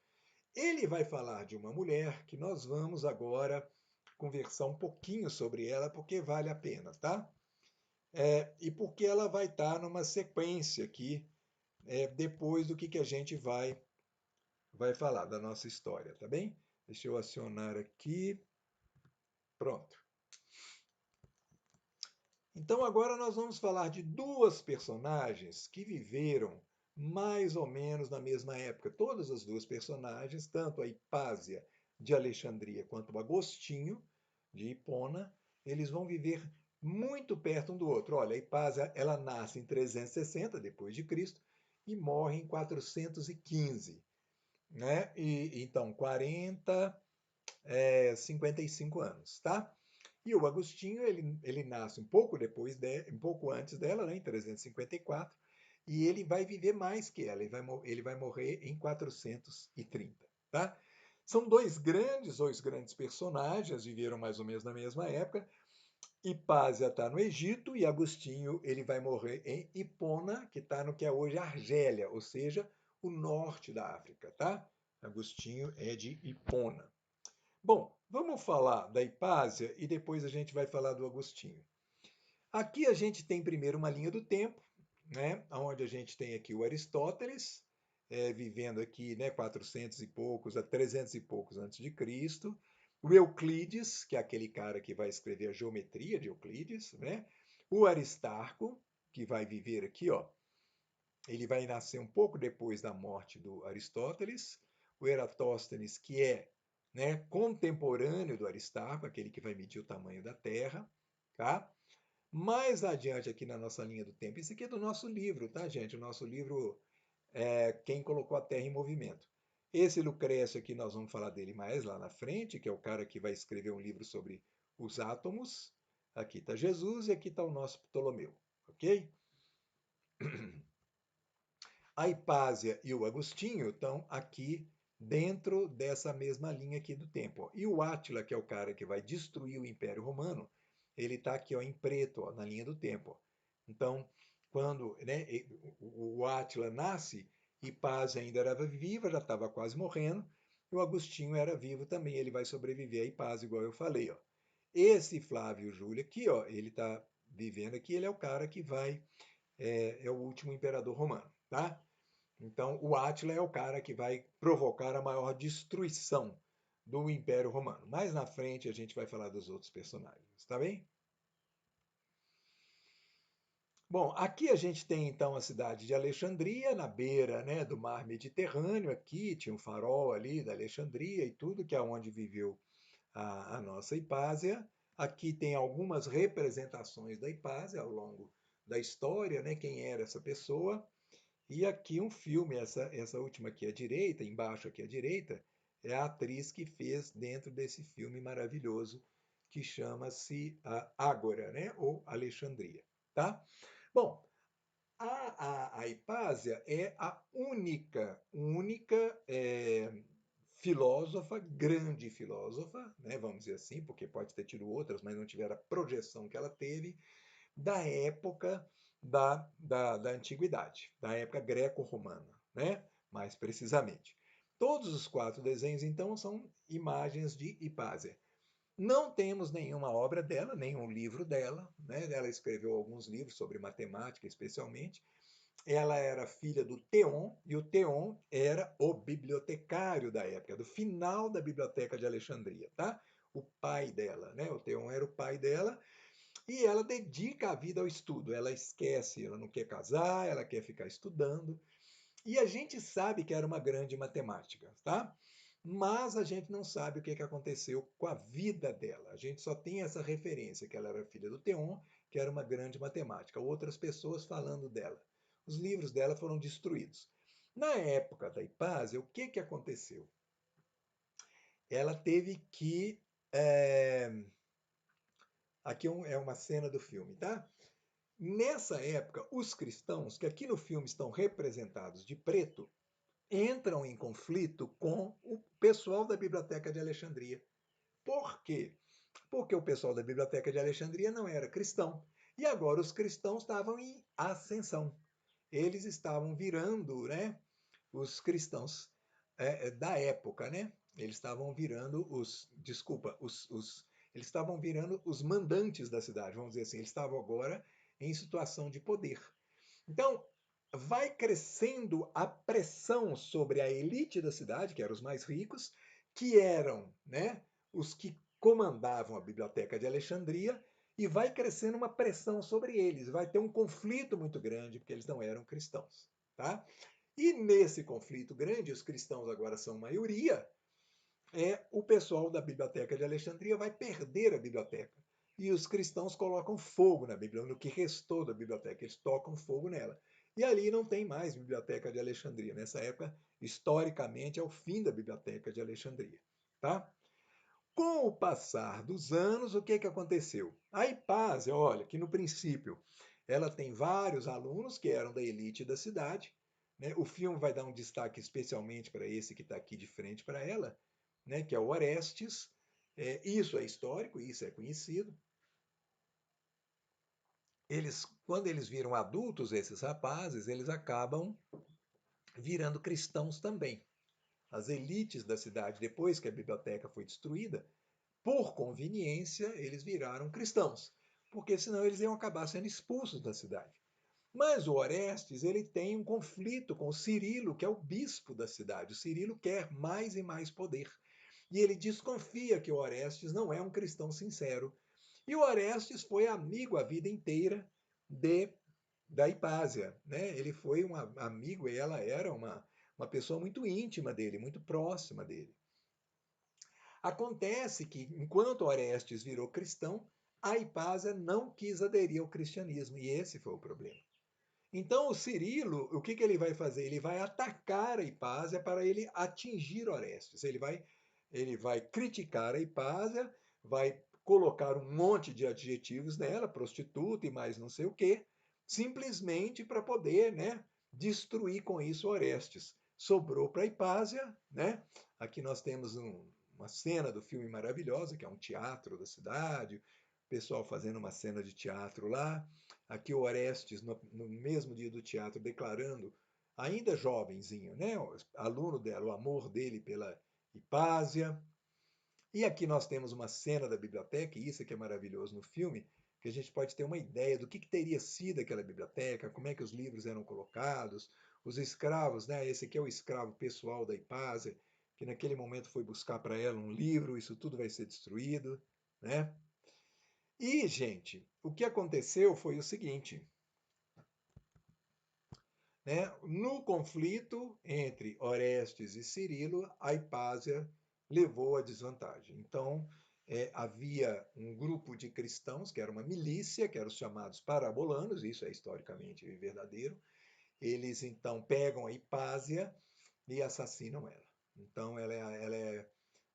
Ele vai falar de uma mulher que nós vamos agora conversar um pouquinho sobre ela, porque vale a pena, tá? E porque ela vai estar numa sequência aqui, depois do que a gente vai falar da nossa história, tá bem? Deixa eu acionar aqui. Pronto. Então agora nós vamos falar de duas personagens que viveram mais ou menos na mesma época. Todas as duas personagens, tanto a Hipásia de Alexandria quanto o Agostinho de Hipona, eles vão viver muito perto um do outro. Olha, a Hipásia, ela nasce em 360 depois de Cristo e morre em 415, né? E então 55 anos, tá? E o Agostinho, ele nasce um pouco antes dela, né, em 354, e ele vai viver mais que ela, ele vai morrer em 430, tá? São dois grandes personagens, viveram mais ou menos na mesma época. Hipásia está no Egito e Agostinho ele vai morrer em Hipona, que está no que é hoje Argélia, ou seja, o norte da África, tá? Agostinho é de Hipona. Bom, vamos falar da Hipásia e depois a gente vai falar do Agostinho. Aqui a gente tem primeiro uma linha do tempo, né, onde a gente tem aqui o Aristóteles, vivendo aqui, né, 400 e poucos a 300 e poucos antes de Cristo, o Euclides, que é aquele cara que vai escrever a geometria de Euclides, né, o Aristarco, que vai viver aqui, ó, ele vai nascer um pouco depois da morte do Aristóteles, o Eratóstenes, que é, né, contemporâneo do Aristarco, aquele que vai medir o tamanho da Terra, tá? Mais adiante aqui na nossa linha do tempo, isso aqui é do nosso livro, tá, gente? O nosso livro é Quem Colocou a Terra em Movimento. Esse Lucrécio aqui, nós vamos falar dele mais lá na frente, que é o cara que vai escrever um livro sobre os átomos. Aqui está Jesus e aqui está o nosso Ptolomeu, ok? A Hipásia e o Agostinho estão aqui dentro dessa mesma linha aqui do tempo. E o Átila, que é o cara que vai destruir o Império Romano, ele está aqui ó, em preto, ó, na linha do tempo. Então, quando né, o Átila nasce, Hipásia ainda era viva, já estava quase morrendo, e o Agostinho era vivo também, ele vai sobreviver a Hipásia, igual eu falei. Ó. Esse Flávio Júlio aqui, ó, ele está vivendo aqui, ele é o cara que é o último imperador romano, tá? Então, o Átila é o cara que vai provocar a maior destruição do Império Romano. Mais na frente a gente vai falar dos outros personagens, tá bem? Bom, aqui a gente tem então a cidade de Alexandria, na beira, né, do mar Mediterrâneo. Aqui tinha um farol ali da Alexandria e tudo, que é onde viveu a nossa Hipásia. Aqui tem algumas representações da Hipásia ao longo da história, né, quem era essa pessoa. E aqui um filme, essa última aqui à direita, embaixo aqui à direita, é a atriz que fez dentro desse filme maravilhoso que chama-se Ágora, né? Ou Alexandria, tá? Bom, a Hipásia é a única filósofa, grande filósofa, né? Vamos dizer assim, porque pode ter tido outras, mas não tiveram a projeção que ela teve, da época da antiguidade, da época greco-romana, né? Mais precisamente. Todos os quatro desenhos, então, são imagens de Hipásia. Não temos nenhuma obra dela, nenhum livro dela, né? Ela escreveu alguns livros sobre matemática, especialmente. Ela era filha do Theon, e o Theon era o bibliotecário da época, do final da biblioteca de Alexandria, tá? O pai dela, né? O Theon era o pai dela, e ela dedica a vida ao estudo. Ela esquece, ela não quer casar, ela quer ficar estudando. E a gente sabe que era uma grande matemática, tá? Mas a gente não sabe o que aconteceu com a vida dela. A gente só tem essa referência, que ela era filha do Theon, que era uma grande matemática. Outras pessoas falando dela. Os livros dela foram destruídos. Na época da Hipásia, o que aconteceu? Ela teve que. Aqui é uma cena do filme, tá? Nessa época, os cristãos, que aqui no filme estão representados de preto, entram em conflito com o pessoal da Biblioteca de Alexandria. Por quê? Porque o pessoal da Biblioteca de Alexandria não era cristão. E agora os cristãos estavam em ascensão. Eles estavam virando, né, os cristãos. da época, né? Eles estavam virando eles estavam virando os mandantes da cidade, vamos dizer assim, eles estavam agora em situação de poder. Então, vai crescendo a pressão sobre a elite da cidade, que eram os mais ricos, que eram, né, os que comandavam a Biblioteca de Alexandria, e vai crescendo uma pressão sobre eles. Vai ter um conflito muito grande, porque eles não eram cristãos. Tá? E nesse conflito grande, os cristãos agora são maioria, o pessoal da Biblioteca de Alexandria vai perder a biblioteca. E os cristãos colocam fogo na Bíblia, no que restou da biblioteca, eles tocam fogo nela. E ali não tem mais Biblioteca de Alexandria. Nessa época, historicamente, é o fim da Biblioteca de Alexandria. Tá? Com o passar dos anos, o que aconteceu? A Hipásia, olha, que no princípio ela tem vários alunos que eram da elite da cidade. Né? O filme vai dar um destaque especialmente para esse que está aqui de frente para ela, né? Que é o Orestes. Isso é histórico, isso é conhecido. Quando eles viram adultos, esses rapazes, eles acabam virando cristãos também. As elites da cidade, depois que a biblioteca foi destruída, por conveniência, eles viraram cristãos, porque senão eles iam acabar sendo expulsos da cidade. Mas o Orestes, ele tem um conflito com o Cirilo, que é o bispo da cidade. O Cirilo quer mais e mais poder. E ele desconfia que o Orestes não é um cristão sincero. E o Orestes foi amigo a vida inteira de da Hipásia, né? Ele foi um amigo e ela era uma pessoa muito íntima dele, muito próxima dele. Acontece que, enquanto Orestes virou cristão, a Hipásia não quis aderir ao cristianismo, e esse foi o problema. Então, o Cirilo, o que ele vai fazer? Ele vai atacar a Hipásia para ele atingir Orestes. Ele vai criticar a Hipásia, vai colocar um monte de adjetivos nela, prostituta e mais não sei o quê, simplesmente para poder, né, destruir com isso Orestes. Sobrou para a Hipásia, né? Aqui nós temos uma cena do filme maravilhosa, que é um teatro da cidade, o pessoal fazendo uma cena de teatro lá. Aqui o Orestes, no mesmo dia do teatro, declarando, ainda jovenzinho, né, aluno dela, o amor dele pela Hipásia. E aqui nós temos uma cena da biblioteca, e isso é que é maravilhoso no filme, que a gente pode ter uma ideia do que teria sido aquela biblioteca, como é que os livros eram colocados, os escravos, né? Esse aqui é o escravo pessoal da Hipásia, que naquele momento foi buscar para ela um livro, isso tudo vai ser destruído, né? E, gente, o que aconteceu foi o seguinte, né? No conflito entre Orestes e Cirilo, a Hipásia levou a desvantagem. Então, havia um grupo de cristãos, que era uma milícia, que eram os chamados parabolanos, isso é historicamente verdadeiro. Eles então pegam a Hipásia e assassinam ela. Então, ela é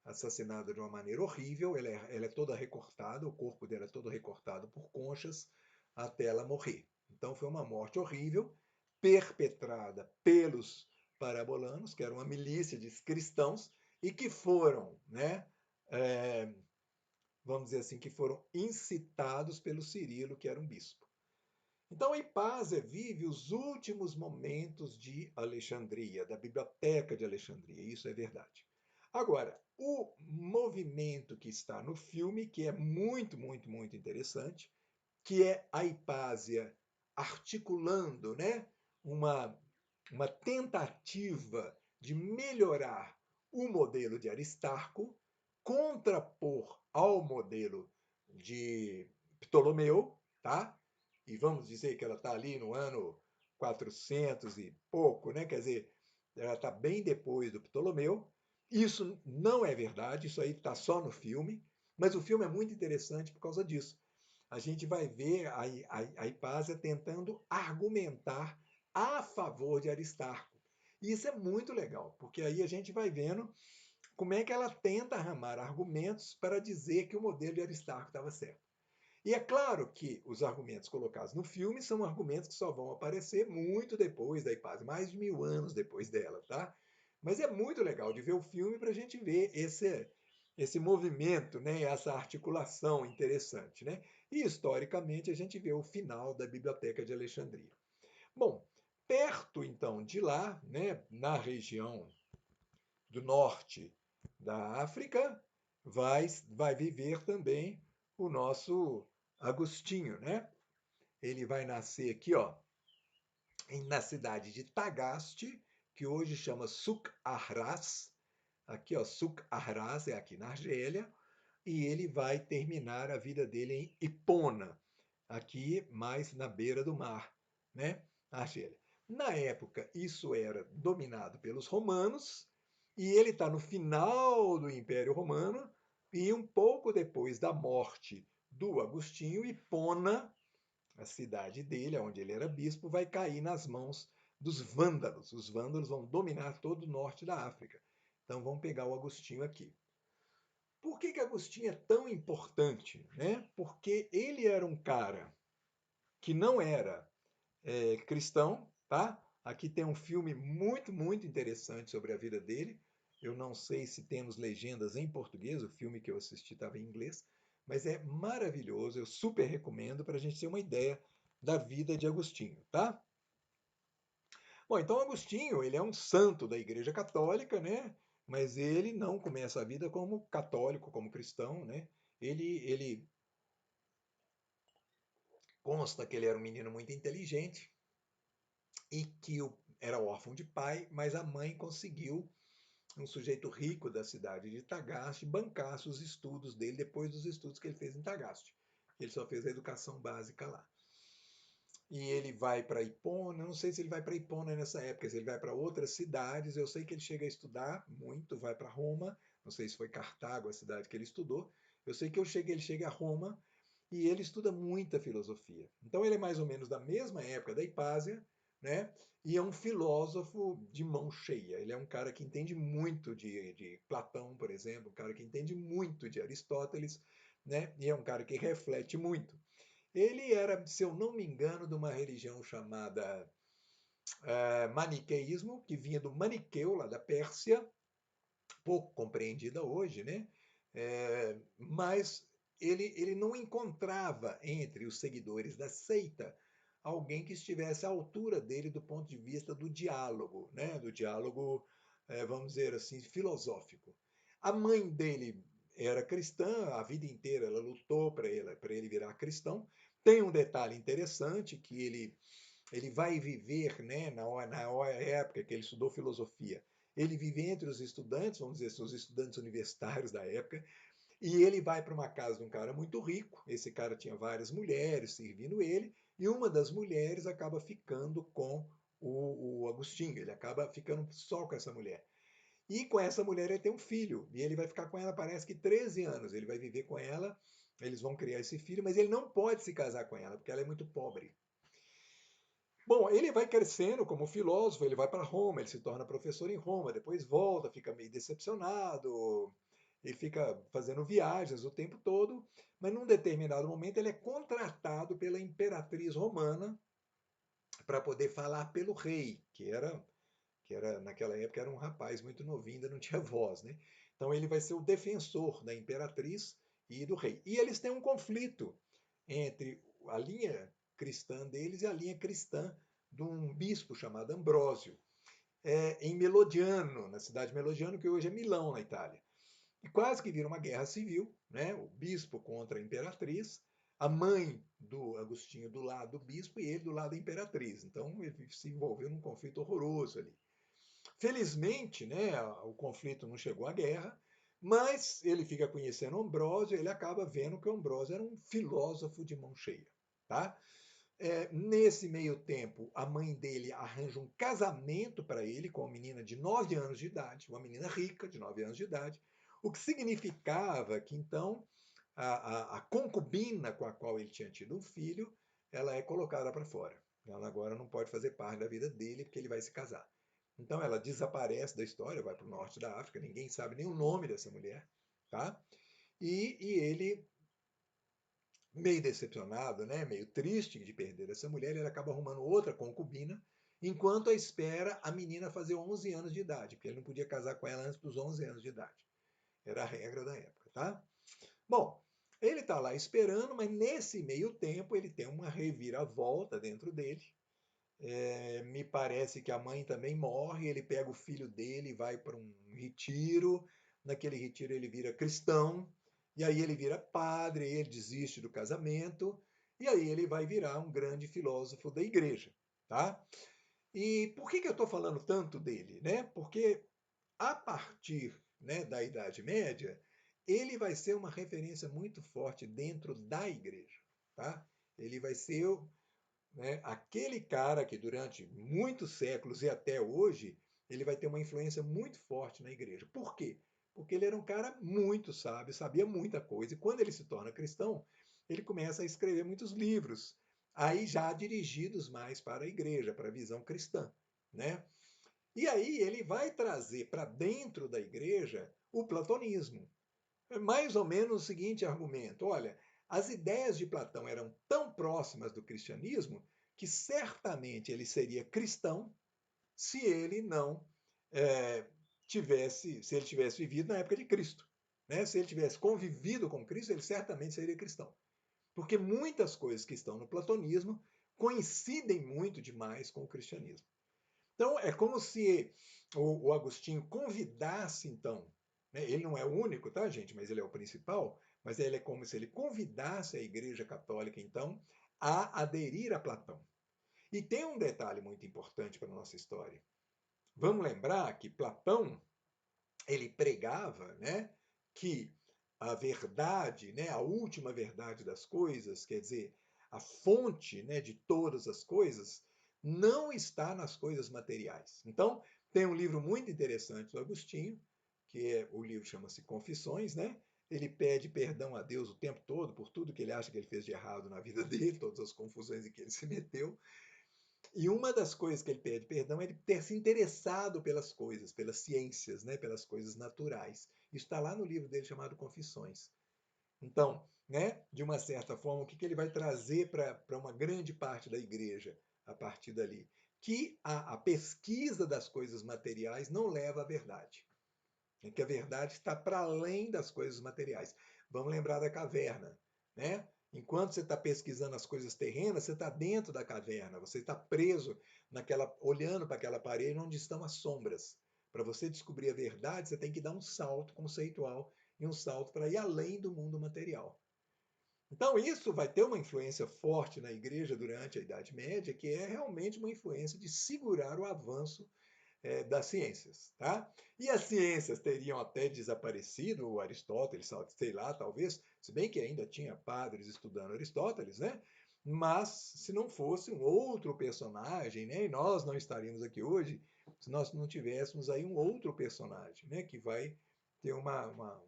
assassinada de uma maneira horrível, ela é toda recortada, o corpo dela é todo recortado por conchas até ela morrer. Então foi uma morte horrível, perpetrada pelos parabolanos, que eram uma milícia de cristãos, e que foram, né, é, vamos dizer assim, que foram incitados pelo Cirilo, que era um bispo. Então, Hipásia vive os últimos momentos de Alexandria, da Biblioteca de Alexandria, isso é verdade. Agora, o movimento que está no filme, que é muito, muito, muito interessante, que é a Hipásia articulando, né, uma, uma tentativa de melhorar o modelo de Aristarco, contrapor ao modelo de Ptolomeu, tá? E vamos dizer que ela está ali no ano 400 e pouco, né? Quer dizer, ela está bem depois do Ptolomeu. Isso não é verdade, isso aí está só no filme, mas o filme é muito interessante por causa disso. A gente vai ver a Hipásia tentando argumentar a favor de Aristarco. E isso é muito legal, porque aí a gente vai vendo como é que ela tenta arramar argumentos para dizer que o modelo de Aristarco estava certo. E é claro que os argumentos colocados no filme são argumentos que só vão aparecer muito depois da Hipásia, mais de 1000 anos depois dela, tá? Mas é muito legal de ver o filme para a gente ver esse movimento, né? Essa articulação interessante, né? E historicamente a gente vê o final da Biblioteca de Alexandria. Bom, perto então de lá, né? Na região do norte da África, vai viver também o nosso Agostinho, né? Ele vai nascer aqui, ó, na cidade de Tagaste, que hoje chama Souk Ahras. Aqui, ó, Souk Ahras é aqui na Argélia, e ele vai terminar a vida dele em Hipona, aqui mais na beira do mar, né? Argélia. Na época, isso era dominado pelos romanos, e ele está no final do Império Romano, e um pouco depois da morte do Agostinho, Hipona, a cidade dele, onde ele era bispo, vai cair nas mãos dos vândalos. Os vândalos vão dominar todo o norte da África. Então vamos pegar o Agostinho aqui. Por que Agostinho é tão importante? Né? Porque ele era um cara que não era cristão, tá? Aqui tem um filme muito interessante sobre a vida dele. Eu não sei se temos legendas em português, o filme que eu assisti estava em inglês, mas é maravilhoso, eu super recomendo para a gente ter uma ideia da vida de Agostinho, tá? Bom, então Agostinho, ele é um santo da Igreja Católica, né? Mas ele não começa a vida como católico, como cristão, né? Ele consta que ele era um menino muito inteligente e que era órfão de pai, mas a mãe conseguiu, um sujeito rico da cidade de Tagaste, bancasse os estudos dele depois dos estudos que ele fez em Tagaste. Ele só fez a educação básica lá. E ele vai para Hipona, não sei se ele vai para Hipona nessa época, se ele vai para outras cidades, eu sei que ele chega a estudar muito, vai para Roma, não sei se foi Cartago a cidade que ele estudou, eu sei que ele chega a Roma e ele estuda muita filosofia. Então ele é mais ou menos da mesma época da Hipásia, né? E é um filósofo de mão cheia. Ele é um cara que entende muito de Platão, por exemplo, um cara que entende muito de Aristóteles, né? E é um cara que reflete muito. Ele era, se eu não me engano, de uma religião chamada maniqueísmo, que vinha do Maniqueu, lá da Pérsia, pouco compreendida hoje, né? Mas ele não encontrava entre os seguidores da seita alguém que estivesse à altura dele do ponto de vista do diálogo, né? Do diálogo, vamos dizer assim, filosófico. A mãe dele era cristã, a vida inteira ela lutou para ele virar cristão. Tem um detalhe interessante que ele vai viver, né, na época que ele estudou filosofia, ele vive entre os estudantes, vamos dizer assim, os estudantes universitários da época, e ele vai para uma casa de um cara muito rico. Esse cara tinha várias mulheres servindo ele, e uma das mulheres acaba ficando com o Agostinho, ele acaba ficando só com essa mulher. E com essa mulher ele tem um filho, e ele vai ficar com ela, parece que 13 anos. Ele vai viver com ela, eles vão criar esse filho, mas ele não pode se casar com ela, porque ela é muito pobre. Bom, ele vai crescendo como filósofo, ele vai para Roma, ele se torna professor em Roma, depois volta, fica meio decepcionado, ele fica fazendo viagens o tempo todo, mas num determinado momento ele é contratado pela imperatriz romana para poder falar pelo rei, que era naquela época era um rapaz muito novinho, ainda não tinha voz, né? Então ele vai ser o defensor da imperatriz e do rei. E eles têm um conflito entre a linha cristã deles e a linha cristã de um bispo chamado Ambrósio, em Melodiano, na cidade de Melodiano, que hoje é Milão, na Itália. E quase que vira uma guerra civil, né? O bispo contra a imperatriz, a mãe do Agostinho do lado do bispo e ele do lado da imperatriz. Então ele se envolveu num conflito horroroso ali. Felizmente, né, o conflito não chegou à guerra, mas ele fica conhecendo Ambrósio, ele acaba vendo que Ambrósio era um filósofo de mão cheia, tá? Nesse meio tempo, a mãe dele arranja um casamento para ele com uma menina de 9 anos de idade, uma menina rica de 9 anos de idade, o que significava que então a concubina com a qual ele tinha tido um filho, ela é colocada para fora. Ela agora não pode fazer parte da vida dele porque ele vai se casar. Então ela desaparece da história, vai para o norte da África, ninguém sabe nem o nome dessa mulher, tá? E ele, meio decepcionado, né, meio triste de perder essa mulher, ele acaba arrumando outra concubina, enquanto espera a menina fazer 11 anos de idade, porque ele não podia casar com ela antes dos 11 anos de idade. Era a regra da época, tá? Bom, ele está lá esperando, mas nesse meio tempo ele tem uma reviravolta dentro dele. Me parece que a mãe também morre, ele pega o filho dele e vai para um retiro. Naquele retiro ele vira cristão, e aí ele vira padre, ele desiste do casamento, e aí ele vai virar um grande filósofo da igreja, tá? E por que eu estou falando tanto dele, né? Porque a partir, né, da Idade Média, ele vai ser uma referência muito forte dentro da igreja, tá? Ele vai ser, né, aquele cara que durante muitos séculos e até hoje, ele vai ter uma influência muito forte na igreja. Por quê? Porque ele era um cara muito sábio, sabia muita coisa, e quando ele se torna cristão, ele começa a escrever muitos livros, aí já dirigidos mais para a igreja, para a visão cristã, né? E aí ele vai trazer para dentro da igreja o platonismo. É mais ou menos o seguinte argumento: olha, as ideias de Platão eram tão próximas do cristianismo que certamente ele seria cristão se ele não se ele tivesse vivido na época de Cristo. Né? Se ele tivesse convivido com Cristo, ele certamente seria cristão. Porque muitas coisas que estão no platonismo coincidem muito demais com o cristianismo. Então, é como se o Agostinho convidasse, então, né? Ele não é o único, tá, gente? Mas ele é o principal. Mas ele é como se ele convidasse a Igreja Católica, então, a aderir a Platão. E tem um detalhe muito importante para a nossa história. Vamos lembrar que Platão, ele pregava, né, que a verdade, né, a última verdade das coisas, quer dizer, a fonte, né, de todas as coisas, não está nas coisas materiais. Então, tem um livro muito interessante do Agostinho, que é o livro chama-se Confissões, né? Ele pede perdão a Deus o tempo todo por tudo que ele acha que ele fez de errado na vida dele, todas as confusões em que ele se meteu. E uma das coisas que ele pede perdão é ele ter se interessado pelas coisas, pelas ciências, né, pelas coisas naturais. Isso está lá no livro dele chamado Confissões. Então, né, de uma certa forma, o que ele vai trazer para uma grande parte da igreja a partir dali? Que a pesquisa das coisas materiais não leva à verdade. Que a verdade está para além das coisas materiais. Vamos lembrar da caverna, né? Enquanto você está pesquisando as coisas terrenas, você está dentro da caverna, você está preso naquela, olhando para aquela parede onde estão as sombras. Para você descobrir a verdade, você tem que dar um salto conceitual e um salto para ir além do mundo material. Então, isso vai ter uma influência forte na igreja durante a Idade Média, que é realmente uma influência de segurar o avanço das ciências, tá? E as ciências teriam até desaparecido, o Aristóteles, sei lá, talvez, se bem que ainda tinha padres estudando Aristóteles, né? Mas se não fosse um outro personagem, né? E nós não estaríamos aqui hoje se nós não tivéssemos aí um outro personagem, né? Que vai ter uma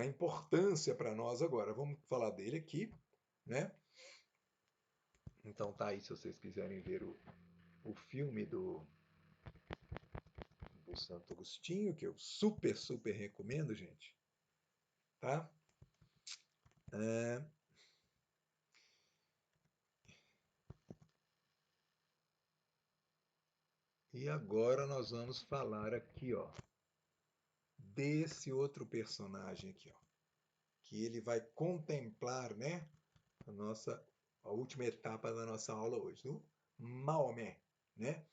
importância para nós agora. Vamos falar dele aqui, né? Então tá aí, se vocês quiserem ver o filme do Santo Agostinho, que eu super, super recomendo, gente. Tá? É, e agora nós vamos falar aqui, ó, desse outro personagem aqui, ó, que ele vai contemplar, né, a última etapa da nossa aula hoje, do Maomé, né,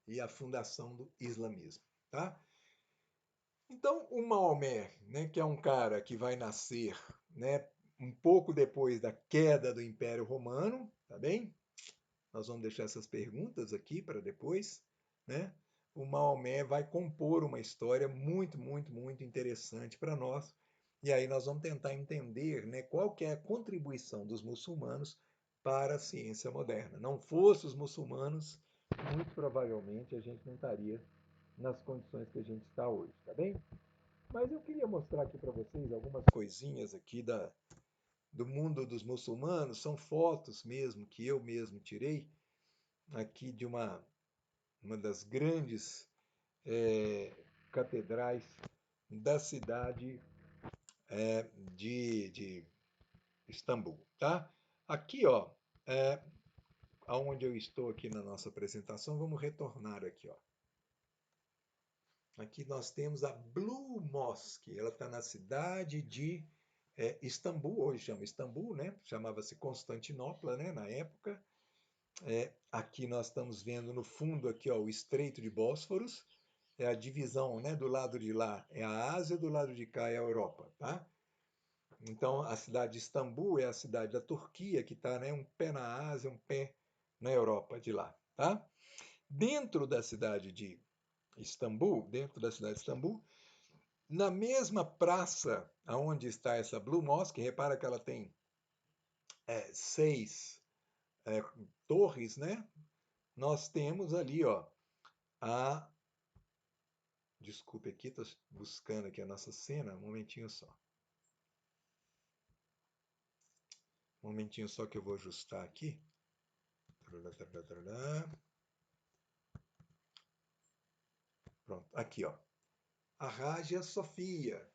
e a fundação do islamismo, tá? Então, o Maomé, né, que é um cara que vai nascer, né, um pouco depois da queda do Império Romano, tá bem? Nós vamos deixar essas perguntas aqui para depois, né? O Maomé vai compor uma história muito, muito, muito interessante para nós. E aí nós vamos tentar entender, né, qual que é a contribuição dos muçulmanos para a ciência moderna. Não fosse os muçulmanos, muito provavelmente a gente não estaria nas condições que a gente está hoje, tá bem? Mas eu queria mostrar aqui para vocês algumas coisinhas aqui do mundo dos muçulmanos. São fotos mesmo que eu mesmo tirei aqui de uma das grandes catedrais da cidade de Istambul, tá? Aqui, ó, aonde eu estou aqui na nossa apresentação, vamos retornar aqui, ó. Aqui nós temos a Blue Mosque, ela está na cidade de Istambul, hoje chama Istambul, né? Chamava-se Constantinopla, né, na época. Aqui nós estamos vendo no fundo aqui, ó, o Estreito de Bósforos, é a divisão, né? Do lado de lá é a Ásia, do lado de cá é a Europa, tá? Então, a cidade de Istambul é a cidade da Turquia, que está, né, um pé na Ásia, um pé na Europa de lá, tá? Dentro da cidade de Istambul, na mesma praça onde está essa Blue Mosque, repara que ela tem 6 torres, né? Nós temos ali, ó, a... Desculpe aqui, estou buscando aqui a nossa cena, um momentinho só. Um momentinho só que eu vou ajustar aqui. Pronto, aqui, ó. A Hagia Sophia.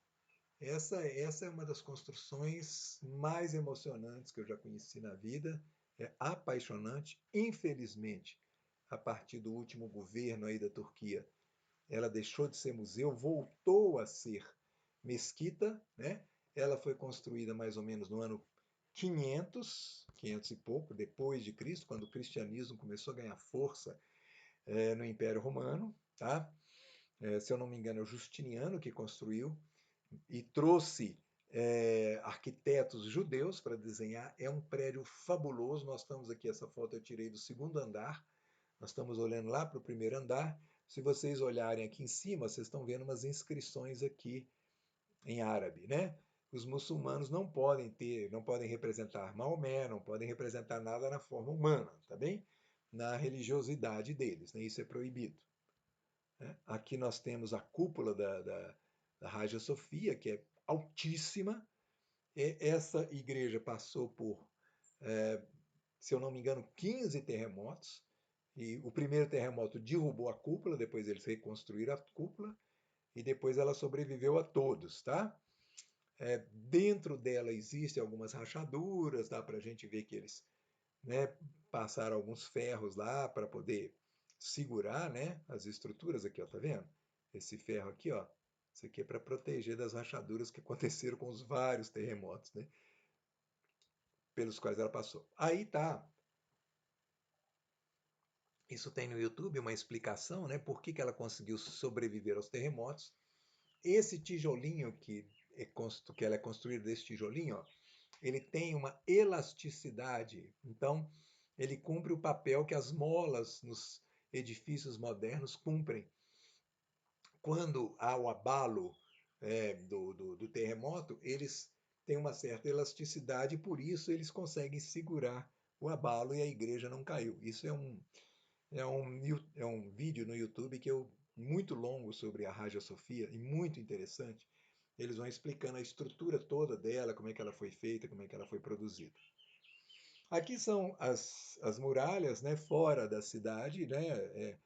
Essa é uma das construções mais emocionantes que eu já conheci na vida. É apaixonante. Infelizmente, a partir do último governo aí da Turquia, ela deixou de ser museu, voltou a ser mesquita, né? Ela foi construída mais ou menos no ano 500 e pouco depois de Cristo, quando o cristianismo começou a ganhar força no Império Romano, tá? Se eu não me engano, é o Justiniano que construiu e trouxe arquitetos judeus para desenhar. É um prédio fabuloso. Nós estamos aqui, essa foto eu tirei do segundo andar. Nós estamos olhando lá para o primeiro andar. Se vocês olharem aqui em cima, vocês estão vendo umas inscrições aqui em árabe, né? Os muçulmanos não podem representar Maomé, não podem representar nada na forma humana, tá bem? Na religiosidade deles, né? Isso é proibido. Né? Aqui nós temos a cúpula da Hagia Sophia, que é altíssima. Essa igreja passou por, se eu não me engano, 15 terremotos. E o primeiro terremoto derrubou a cúpula, depois eles reconstruíram a cúpula, e depois ela sobreviveu a todos, tá? Dentro dela existem algumas rachaduras, dá para a gente ver que eles, né, passaram alguns ferros lá para poder segurar, né, as estruturas aqui, ó, tá vendo? Esse ferro aqui, ó, isso aqui é para proteger das rachaduras que aconteceram com os vários terremotos, né, pelos quais ela passou. Aí tá. Isso tem no YouTube uma explicação, né, por que ela conseguiu sobreviver aos terremotos. Esse tijolinho que ela é construída desse tijolinho, ó, ele tem uma elasticidade. Então, ele cumpre o papel que as molas nos edifícios modernos cumprem. Quando há o abalo do terremoto, eles têm uma certa elasticidade e por isso eles conseguem segurar o abalo e a igreja não caiu. Isso é um vídeo no YouTube que eu muito longo sobre a Hagia Sophia e muito interessante. Eles vão explicando a estrutura toda dela, como é que ela foi feita, como é que ela foi produzida. Aqui são as muralhas, né, fora da cidade, né,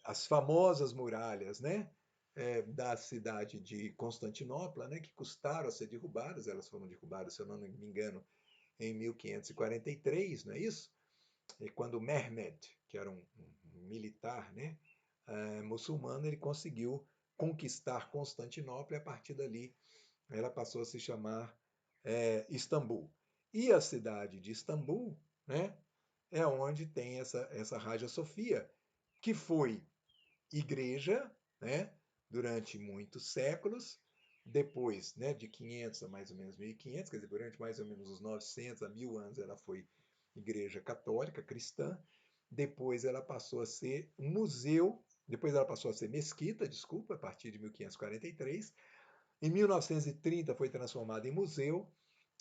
as famosas muralhas, né, da cidade de Constantinopla, né, que custaram a ser derrubadas. Elas foram derrubadas, se eu não me engano, em 1543, não é isso? E quando Mehmed, que era um militar, né, muçulmano, ele conseguiu conquistar Constantinopla e a partir dali ela passou a se chamar Istambul. E a cidade de Istambul, né, é onde tem essa Hagia Sophia, que foi igreja, né, durante muitos séculos, depois, né, de 500 a mais ou menos 1500, quer dizer, durante mais ou menos os 900 a 1000 anos ela foi igreja católica, cristã, depois ela passou a ser um museu, depois ela passou a ser mesquita, desculpa, a partir de 1543, em 1930 foi transformada em museu,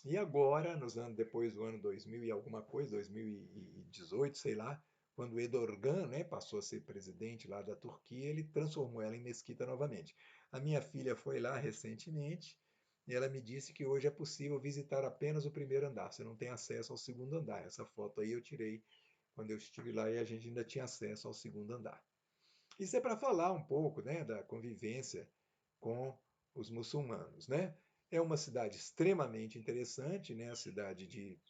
e agora, depois do ano 2000 e alguma coisa, 2018, sei lá, quando Erdogan, né, passou a ser presidente lá da Turquia, ele transformou ela em mesquita novamente. A minha filha foi lá recentemente e ela me disse que hoje é possível visitar apenas o primeiro andar, você não tem acesso ao segundo andar. Essa foto aí eu tirei quando eu estive lá e a gente ainda tinha acesso ao segundo andar. Isso é para falar um pouco, né, da convivência com os muçulmanos, né? É uma cidade extremamente interessante, né? A cidade de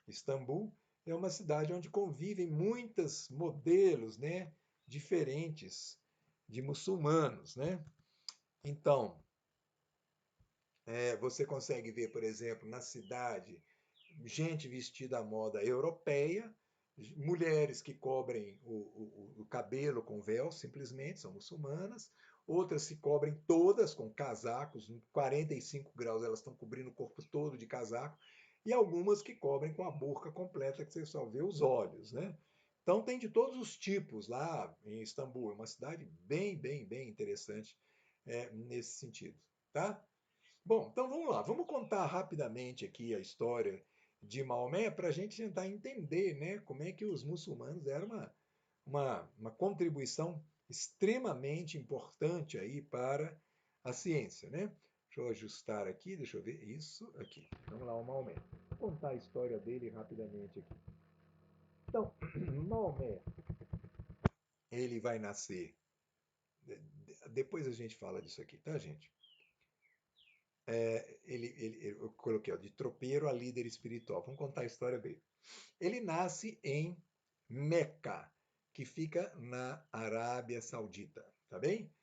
Istambul é uma cidade onde convivem muitos modelos, né, diferentes de muçulmanos, né? Então, você consegue ver, por exemplo, na cidade, gente vestida à moda europeia, mulheres que cobrem o cabelo com véu, simplesmente, são muçulmanas. Outras se cobrem todas com casacos, em 45 graus elas estão cobrindo o corpo todo de casaco. E algumas que cobrem com a burca completa, que você só vê os olhos, né? Então tem de todos os tipos lá em Istambul. É uma cidade bem interessante nesse sentido, tá? Bom, então vamos lá, vamos contar rapidamente aqui a história de Maomé para a gente tentar entender, né, como é que os muçulmanos deram uma contribuição extremamente importante aí para a ciência, né? Deixa eu ajustar aqui, deixa eu ver isso aqui. Vamos lá, o Maomé. Vou contar a história dele rapidamente aqui. Então, Maomé, ele vai nascer. Depois a gente fala disso aqui, tá, gente? Eu coloquei ó, de tropeiro a líder espiritual. Vamos contar a história dele. Ele nasce em Meca, que fica na Arábia Saudita, tá bem?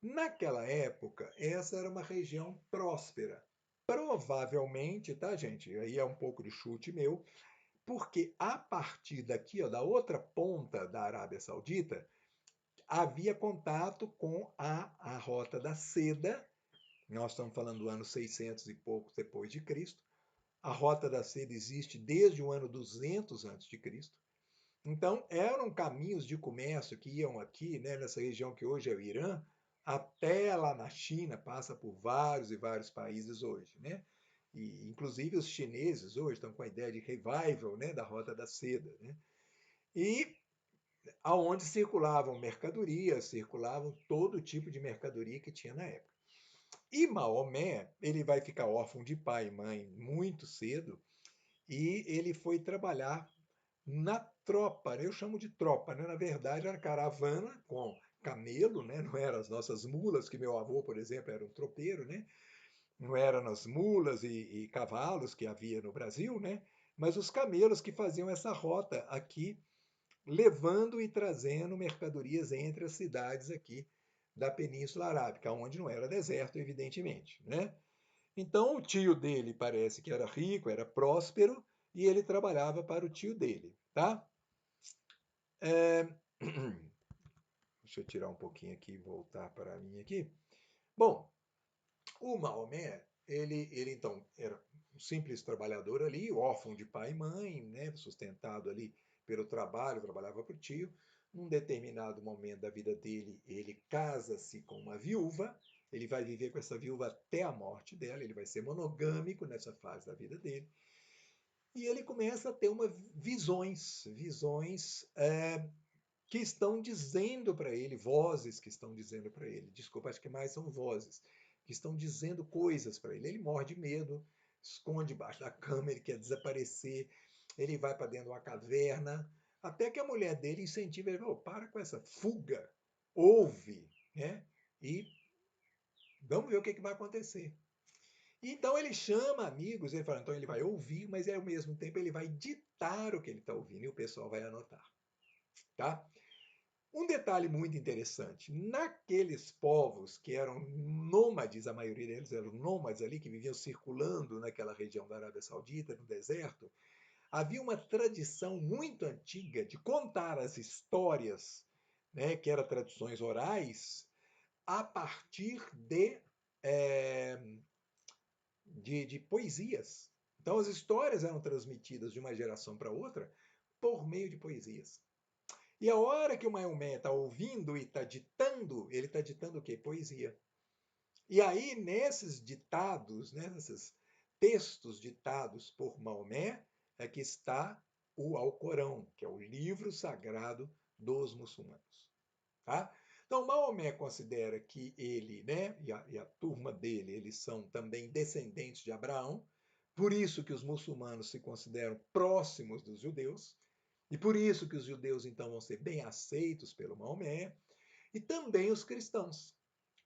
Naquela época, essa era uma região próspera. Provavelmente, tá, gente? Aí é um pouco de chute meu, porque a partir daqui, ó, da outra ponta da Arábia Saudita, havia contato com a Rota da Seda. Nós estamos falando do ano 600 e poucos depois de Cristo. A Rota da Seda existe desde o ano 200 antes de Cristo. Então, eram caminhos de comércio que iam aqui, né, nessa região que hoje é o Irã, até lá na China, passa por vários e vários países hoje, né? E, inclusive, os chineses hoje estão com a ideia de revival, né, da Rota da Seda, né? E aonde circulavam mercadorias, circulavam todo tipo de mercadoria que tinha na época. E Maomé, ele vai ficar órfão de pai e mãe muito cedo, e ele foi trabalhar na tropa, né? Eu chamo de tropa, né? Na verdade era caravana com camelo, né? Não eram as nossas mulas, que meu avô, por exemplo, era um tropeiro, né? Não eram as mulas e cavalos que havia no Brasil, né? Mas os camelos que faziam essa rota aqui, levando e trazendo mercadorias entre as cidades aqui da Península Arábica, onde não era deserto, evidentemente, né? Então o tio dele parece que era rico, era próspero, e ele trabalhava para o tio dele, tá? É... Deixa eu tirar um pouquinho aqui e voltar para mim aqui. Bom, o Maomé, ele então era um simples trabalhador ali, órfão de pai e mãe, né, sustentado ali pelo trabalho, trabalhava para o tio. Num determinado momento da vida dele, ele casa-se com uma viúva, ele vai viver com essa viúva até a morte dela, ele vai ser monogâmico nessa fase da vida dele. E ele começa a ter visões que estão dizendo para ele, vozes que estão dizendo para ele, desculpa, acho que mais são vozes, que estão dizendo coisas para ele. Ele morre de medo, esconde debaixo da cama, ele quer desaparecer, ele vai para dentro de uma caverna, até que a mulher dele incentiva ele, oh, para com essa fuga, ouve, né? E vamos ver o que vai acontecer. Então ele chama amigos, ele fala, então ele vai ouvir, mas ao mesmo tempo ele vai ditar o que ele está ouvindo e o pessoal vai anotar, tá? Um detalhe muito interessante, naqueles povos que eram nômades, a maioria deles eram nômades ali, que viviam circulando naquela região da Arábia Saudita, no deserto, havia uma tradição muito antiga de contar as histórias, né, que eram tradições orais, a partir de poesias. Então as histórias eram transmitidas de uma geração para outra por meio de poesias. E a hora que o Maomé está ouvindo e está ditando, ele está ditando o quê? Poesia. E aí, nesses ditados, né, nesses textos ditados por Maomé, é que está o Alcorão, que é o livro sagrado dos muçulmanos. Tá? Então, Maomé considera que ele, né, e a turma dele, eles são também descendentes de Abraão, por isso que os muçulmanos se consideram próximos dos judeus, e por isso que os judeus então vão ser bem aceitos pelo Maomé, e também os cristãos,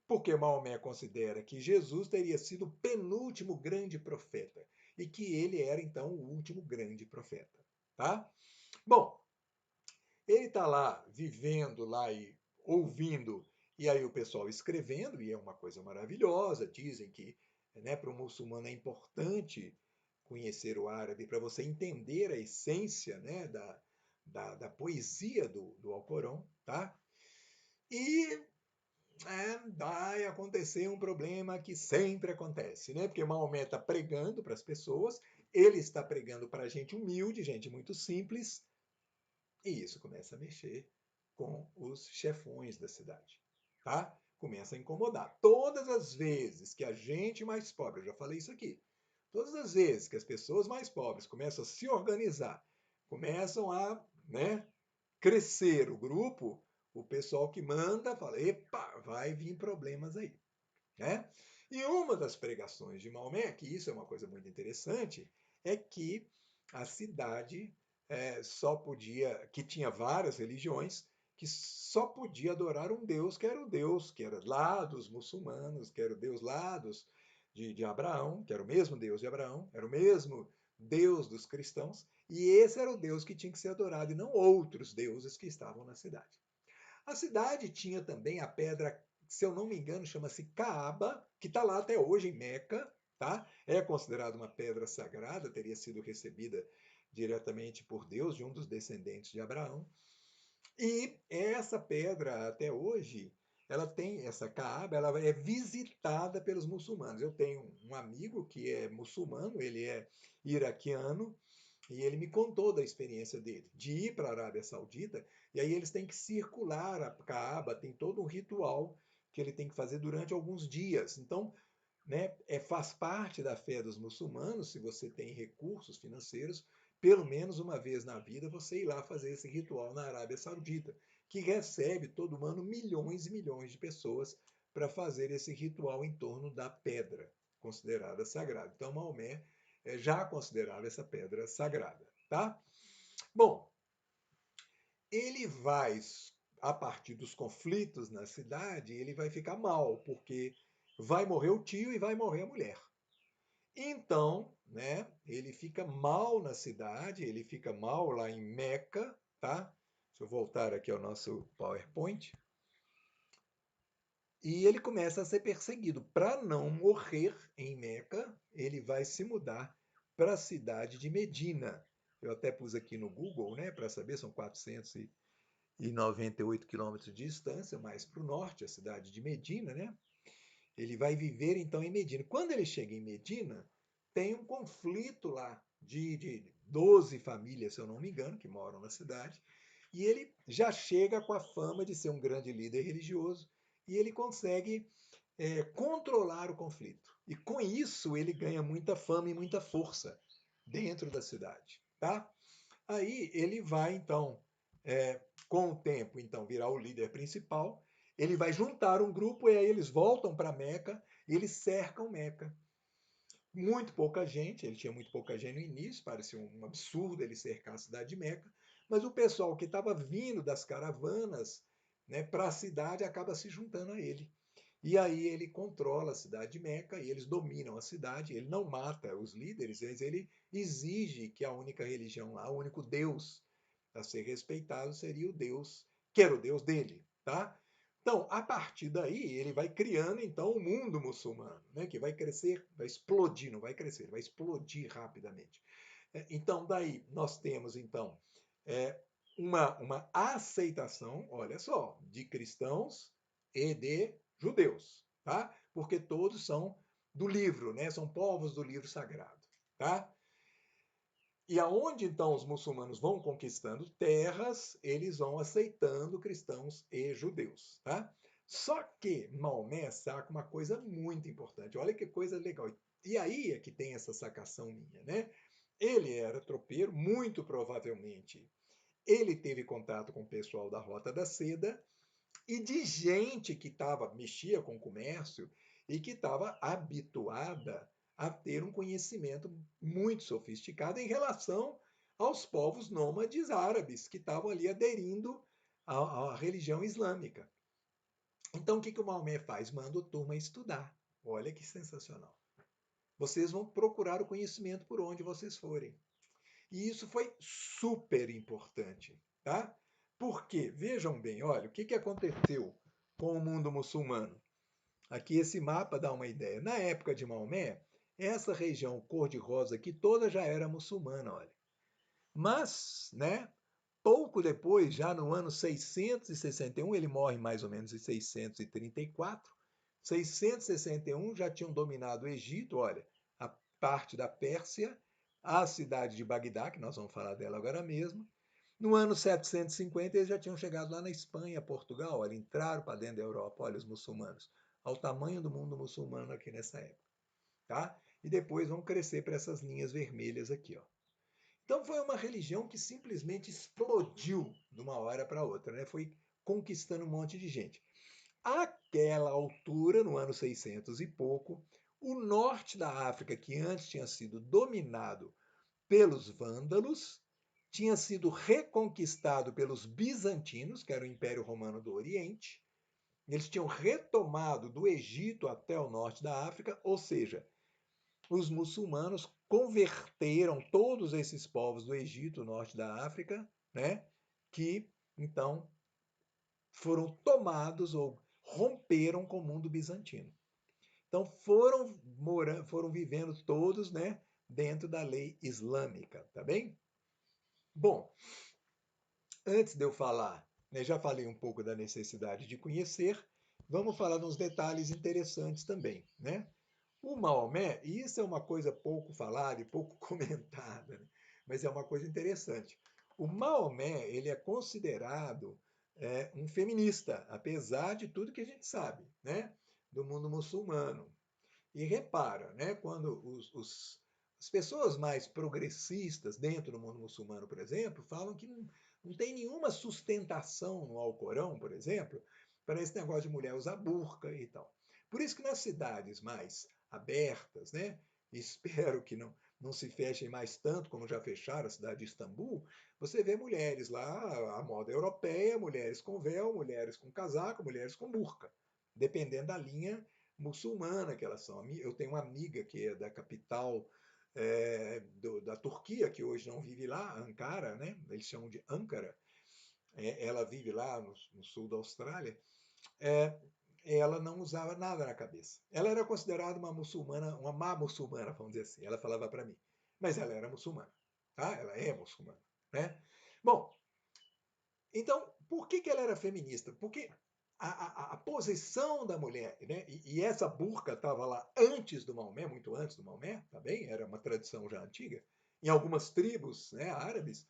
porque Maomé considera que Jesus teria sido o penúltimo grande profeta e que ele era então o último grande profeta, tá? Bom, ele está lá vivendo lá e ouvindo, e aí o pessoal escrevendo, e é uma coisa maravilhosa. Dizem que, né, para um muçulmano é importante conhecer o árabe para você entender a essência, né, da poesia do Alcorão, tá? E vai acontecer um problema que sempre acontece, né? Porque Maomé está pregando para as pessoas, ele está pregando para gente humilde, gente muito simples, e isso começa a mexer com os chefões da cidade, tá? Começa a incomodar. Todas as vezes que a gente mais pobre, eu já falei isso aqui, todas as vezes que as pessoas mais pobres começam a se organizar, começam a, né, crescer o grupo, o pessoal que manda fala, epa, vai vir problemas aí, né? E uma das pregações de Maomé, que isso é uma coisa muito interessante, é que a cidade só podia, que tinha várias religiões, que só podia adorar um Deus que era o Deus que era lá dos muçulmanos, que era o Deus lá de Abraão, que era o mesmo Deus de Abraão, era o mesmo Deus dos cristãos, e esse era o Deus que tinha que ser adorado, e não outros deuses que estavam na cidade. A cidade tinha também a pedra, se eu não me engano, chama-se Caaba, que está lá até hoje em Meca, tá? É considerada uma pedra sagrada, teria sido recebida diretamente por Deus, de um dos descendentes de Abraão. E essa pedra, até hoje, ela tem, essa Caaba, ela é visitada pelos muçulmanos. Eu tenho um amigo que é muçulmano, ele é iraquiano, e ele me contou da experiência dele, de ir para a Arábia Saudita, e aí eles têm que circular a Caaba, tem todo um ritual que ele tem que fazer durante alguns dias. Então, né, faz parte da fé dos muçulmanos, se você tem recursos financeiros, pelo menos uma vez na vida você ir lá fazer esse ritual na Arábia Saudita, que recebe todo ano milhões e milhões de pessoas para fazer esse ritual em torno da pedra considerada sagrada. Então, Maomé já considerava essa pedra sagrada, tá? Bom, ele vai, a partir dos conflitos na cidade, ele vai ficar mal, porque vai morrer o tio e vai morrer a mulher. Então, né, ele fica mal na cidade, ele fica mal lá em Meca, tá? Deixa eu voltar aqui ao nosso PowerPoint. E ele começa a ser perseguido. Para não morrer em Meca, ele vai se mudar para a cidade de Medina. Eu até pus aqui no Google, né, para saber, são 498 quilômetros de distância, mais para o norte, a cidade de Medina, né? Ele vai viver então em Medina. Quando ele chega em Medina, tem um conflito lá de 12 famílias, se eu não me engano, que moram na cidade, e ele já chega com a fama de ser um grande líder religioso, e ele consegue controlar o conflito. E com isso ele ganha muita fama e muita força dentro da cidade, tá? Aí ele vai então, com o tempo, então virar o líder principal. Ele vai juntar um grupo e aí eles voltam para Meca e eles cercam Meca. Muito pouca gente, ele tinha muito pouca gente no início, parecia um absurdo ele cercar a cidade de Meca, mas o pessoal que estava vindo das caravanas, né, para a cidade acaba se juntando a ele. E aí ele controla a cidade de Meca e eles dominam a cidade. Ele não mata os líderes, mas ele exige que a única religião lá, o único Deus a ser respeitado seria o Deus, que era o Deus dele, tá? Então, a partir daí, ele vai criando então o mundo muçulmano, né, que vai crescer, vai explodir, não vai crescer, vai explodir rapidamente. Então, daí nós temos então é, uma aceitação, olha só, de cristãos e de judeus, tá? Porque todos são do livro, né? São povos do livro sagrado, tá? E aonde então os muçulmanos vão conquistando terras, eles vão aceitando cristãos e judeus, tá? Só que Maomé saca uma coisa muito importante. Olha que coisa legal. E aí é que tem essa sacação minha, né? Ele era tropeiro, muito provavelmente. Ele teve contato com o pessoal da Rota da Seda e de gente que mexia com o comércio e que estava habituada a ter um conhecimento muito sofisticado em relação aos povos nômades árabes que estavam ali aderindo à religião islâmica. Então, o que o Maomé faz? Manda a turma estudar. Olha que sensacional. Vocês vão procurar o conhecimento por onde vocês forem. E isso foi super importante, tá? Porque, vejam bem, olha, o que aconteceu com o mundo muçulmano? Aqui esse mapa dá uma ideia. Na época de Maomé, essa região cor-de-rosa aqui toda já era muçulmana, olha. Mas, né, pouco depois, já no ano 661, ele morre mais ou menos em 634. 661 já tinham dominado o Egito, olha, a parte da Pérsia, a cidade de Bagdá, que nós vamos falar dela agora mesmo. No ano 750, eles já tinham chegado lá na Espanha, Portugal, olha, entraram para dentro da Europa, olha, os muçulmanos, ao tamanho do mundo muçulmano aqui nessa época, tá? E depois vão crescer para essas linhas vermelhas aqui, ó. Então foi uma religião que simplesmente explodiu de uma hora para outra, né? Foi conquistando um monte de gente. Àquela altura, no ano 600 e pouco, o norte da África, que antes tinha sido dominado pelos vândalos, tinha sido reconquistado pelos bizantinos, que era o Império Romano do Oriente. Eles tinham retomado do Egito até o norte da África, ou seja, os muçulmanos converteram todos esses povos do Egito, norte da África, né, que então foram tomados ou romperam com o mundo bizantino. Então foram vivendo todos, né, dentro da lei islâmica, tá bem? Bom, antes de eu falar, né, já falei um pouco da necessidade de conhecer, vamos falar de uns detalhes interessantes também, né? O Maomé, e isso é uma coisa pouco falada e pouco comentada, né? Mas é uma coisa interessante. O Maomé, ele é considerado um feminista, apesar de tudo que a gente sabe, né? Do mundo muçulmano. E repara, né? Quando as pessoas mais progressistas dentro do mundo muçulmano, por exemplo, falam que não tem nenhuma sustentação no Alcorão, por exemplo, para esse negócio de mulher usar burca e tal. Por isso que nas cidades mais abertas, né? Espero que não se fechem mais tanto como já fecharam a cidade de Istambul, você vê mulheres lá, a moda europeia, mulheres com véu, mulheres com casaco, mulheres com burca, dependendo da linha muçulmana que elas são. Eu tenho uma amiga que é da capital da Turquia, que hoje não vive lá, Ankara, né? Eles chamam de Ankara. Ela vive lá no sul da Austrália. É, ela não usava nada na cabeça. Ela era considerada uma muçulmana, uma má muçulmana, vamos dizer assim. Ela falava para mim. Mas ela era muçulmana, tá? Ela é muçulmana, né? Bom, então, por que ela era feminista? Porque a posição da mulher, né? E essa burca estava lá antes do Maomé, muito antes do Maomé, tá bem? Era uma tradição já antiga. Em algumas tribos, né, árabes,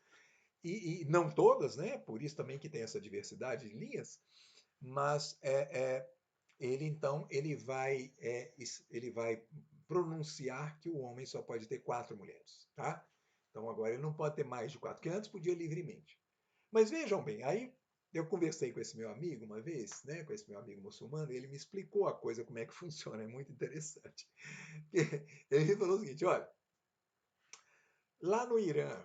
e não todas, né? Por isso também que tem essa diversidade de linhas, mas ele então ele vai pronunciar que o homem só pode ter 4 mulheres, tá? Então agora ele não pode ter mais de 4, porque antes podia livremente. Mas vejam bem, aí eu conversei com esse meu amigo uma vez, né, com esse meu amigo muçulmano, e ele me explicou a coisa, como é que funciona, é muito interessante. Ele falou o seguinte, olha, lá no Irã,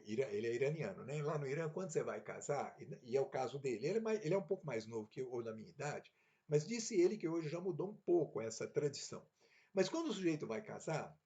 ele é iraniano, né? Lá no Irã, quando você vai casar, e é o caso dele, ele é um pouco mais novo que eu, ou da minha idade, mas disse ele que hoje já mudou um pouco essa tradição. Mas quando o sujeito vai casar,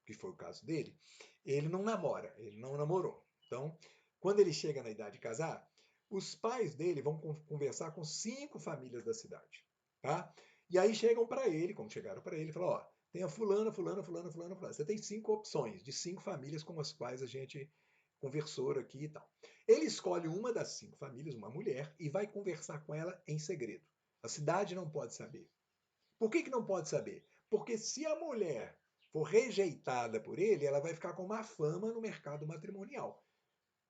que foi o caso dele, ele não namora, ele não namorou. Então, quando ele chega na idade de casar, os pais dele vão conversar com 5 famílias da cidade, tá? E aí chegam para ele, como chegaram para ele, e falam, ó, tem a fulana, fulana, fulana, fulana, fulana. Você tem 5 opções de 5 famílias com as quais a gente conversou aqui e tal. Ele escolhe uma das 5 famílias, uma mulher, e vai conversar com ela em segredo. A cidade não pode saber. Por que não pode saber? Porque se a mulher for rejeitada por ele, ela vai ficar com má fama no mercado matrimonial.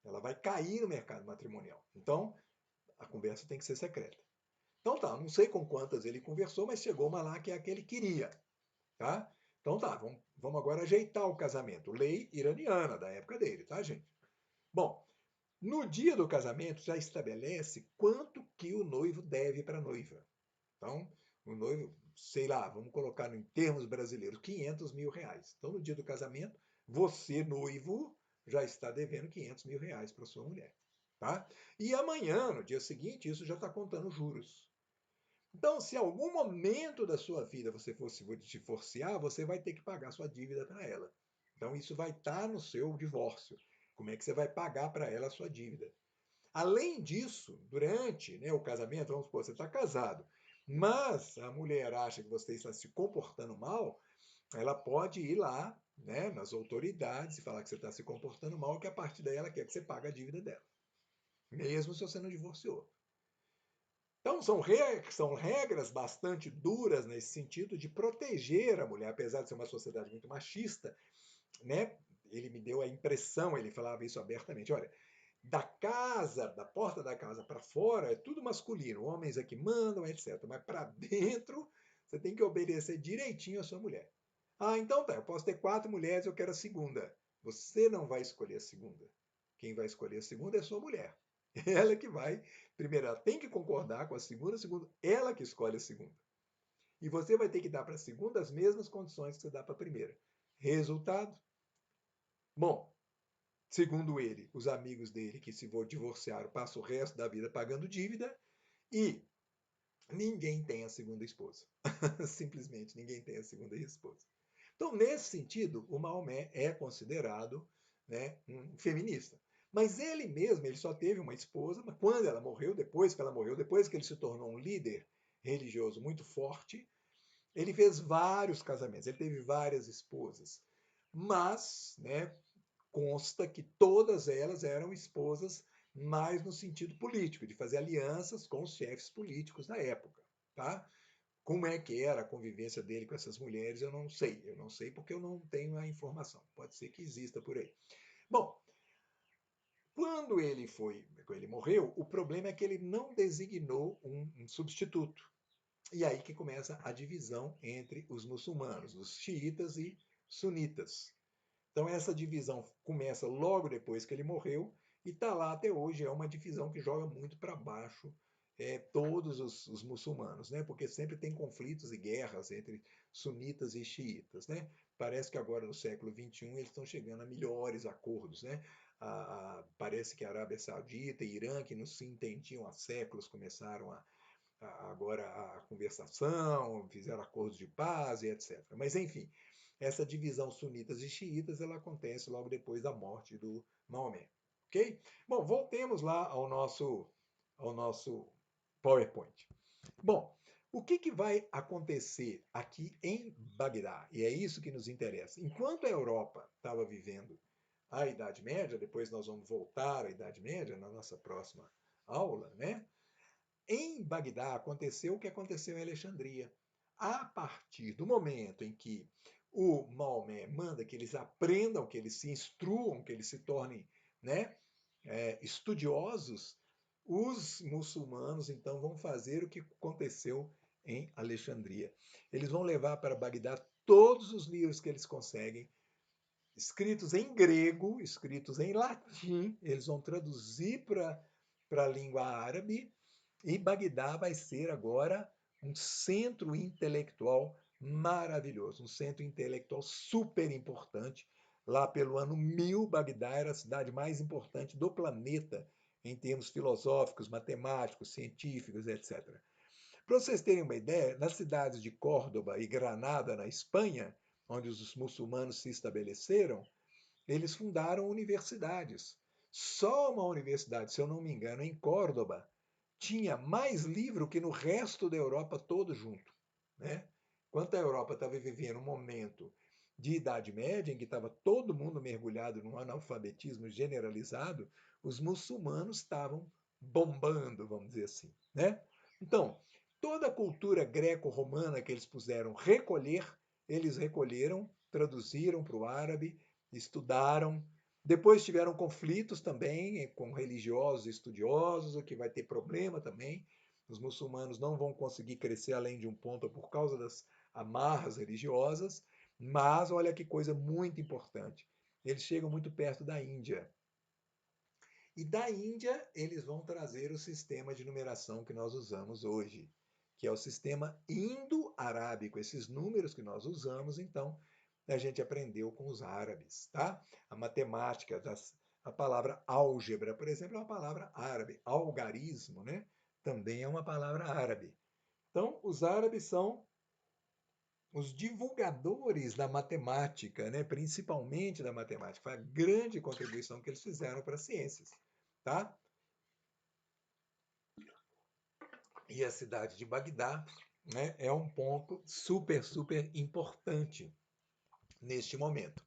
Ela vai cair no mercado matrimonial. Então, a conversa tem que ser secreta. Então tá, não sei com quantas ele conversou, mas chegou uma lá que é a que ele queria. Tá? Então tá, vamos agora ajeitar o casamento. Lei iraniana da época dele, tá, gente? Bom, no dia do casamento já estabelece quanto que o noivo deve para a noiva. Então, o noivo, sei lá, vamos colocar em termos brasileiros, 500 mil reais. Então, no dia do casamento, você, noivo, já está devendo 500 mil reais para sua mulher. Tá? E amanhã, no dia seguinte, isso já está contando juros. Então, se em algum momento da sua vida você fosse divorciar, você vai ter que pagar sua dívida para ela. Então, isso vai estar no seu divórcio. Como é que você vai pagar para ela a sua dívida? Além disso, durante, né, o casamento, vamos supor, você está casado, mas a mulher acha que você está se comportando mal, ela pode ir lá, né, nas autoridades e falar que você está se comportando mal, que a partir daí ela quer que você pague a dívida dela. mesmo se você não divorciou. Então, são regras bastante duras nesse sentido de proteger a mulher, apesar de ser uma sociedade muito machista, né? Ele me deu a impressão, ele falava isso abertamente, olha, da casa, da porta da casa para fora, é tudo masculino, homens é que mandam, etc. Mas para dentro, você tem que obedecer direitinho a sua mulher. Ah, então tá, eu posso ter 4 mulheres, eu quero a segunda. Você não vai escolher a segunda. Quem vai escolher a segunda é a sua mulher. Ela que vai, primeiro, ela tem que concordar com a segunda, segundo, ela que escolhe a segunda. E você vai ter que dar para a segunda as mesmas condições que você dá para a primeira. Resultado? Bom, segundo ele, os amigos dele que se divorciaram passam o resto da vida pagando dívida e ninguém tem a segunda esposa. Simplesmente ninguém tem a segunda esposa. Então, nesse sentido, o Maomé é considerado, né, um feminista. Mas ele mesmo, ele só teve uma esposa, mas quando ela morreu, depois que ele se tornou um líder religioso muito forte, ele fez vários casamentos, ele teve várias esposas. Mas, né, consta que todas elas eram esposas mais no sentido político, de fazer alianças com os chefes políticos da época, tá? Como é que era a convivência dele com essas mulheres, eu não sei. Eu não sei porque eu não tenho a informação. Pode ser que exista por aí. Bom, quando ele morreu, o problema é que ele não designou um substituto. E aí que começa a divisão entre os muçulmanos, os xiitas e sunitas. Então essa divisão começa logo depois que ele morreu e está lá até hoje. É uma divisão que joga muito para baixo todos os muçulmanos, né? Porque sempre tem conflitos e guerras entre sunitas e xiitas, né? Parece que agora no século XXI eles estão chegando a melhores acordos, né? Parece que a Arábia Saudita e Irã, que não se entendiam há séculos, começaram agora a conversação, fizeram acordos de paz e etc. Mas enfim, essa divisão sunitas e xiitas ela acontece logo depois da morte do Maomé, ok? Bom, voltemos lá ao nosso PowerPoint. Bom, o que vai acontecer aqui em Bagdá? E é isso que nos interessa. Enquanto a Europa estava vivendo a Idade Média, depois nós vamos voltar à Idade Média na nossa próxima aula, né? Em Bagdá aconteceu o que aconteceu em Alexandria. A partir do momento em que o Maomé manda que eles aprendam, que eles se instruam, que eles se tornem, né, estudiosos, os muçulmanos então vão fazer o que aconteceu em Alexandria. Eles vão levar para Bagdá todos os livros que eles conseguem, escritos em grego, escritos em latim, eles vão traduzir para a língua árabe, e Bagdá vai ser agora um centro intelectual maravilhoso, um centro intelectual super importante. Lá pelo ano 1000, Bagdá era a cidade mais importante do planeta em termos filosóficos, matemáticos, científicos, etc. Para vocês terem uma ideia, nas cidades de Córdoba e Granada, na Espanha, onde os muçulmanos se estabeleceram, eles fundaram universidades. Só uma universidade, se eu não me engano, em Córdoba, tinha mais livro que no resto da Europa todo junto, né? Enquanto a Europa estava vivendo um momento de Idade Média, em que estava todo mundo mergulhado num analfabetismo generalizado, os muçulmanos estavam bombando, vamos dizer assim, né? Então, toda a cultura greco-romana que eles puderam recolher, eles recolheram, traduziram para o árabe, estudaram. Depois tiveram conflitos também com religiosos e estudiosos, o que vai ter problema também. Os muçulmanos não vão conseguir crescer além de um ponto por causa das amarras religiosas. Mas olha que coisa muito importante. Eles chegam muito perto da Índia. E da Índia eles vão trazer o sistema de numeração que nós usamos hoje, que é o sistema indo-arábico. Esses números que nós usamos, então, a gente aprendeu com os árabes, tá? A matemática, a palavra álgebra, por exemplo, é uma palavra árabe. Algarismo, né? Também é uma palavra árabe. Então, os árabes são os divulgadores da matemática, né? Principalmente da matemática. Foi a grande contribuição que eles fizeram para as ciências, tá? E a cidade de Bagdá, né, é um ponto super, super importante neste momento.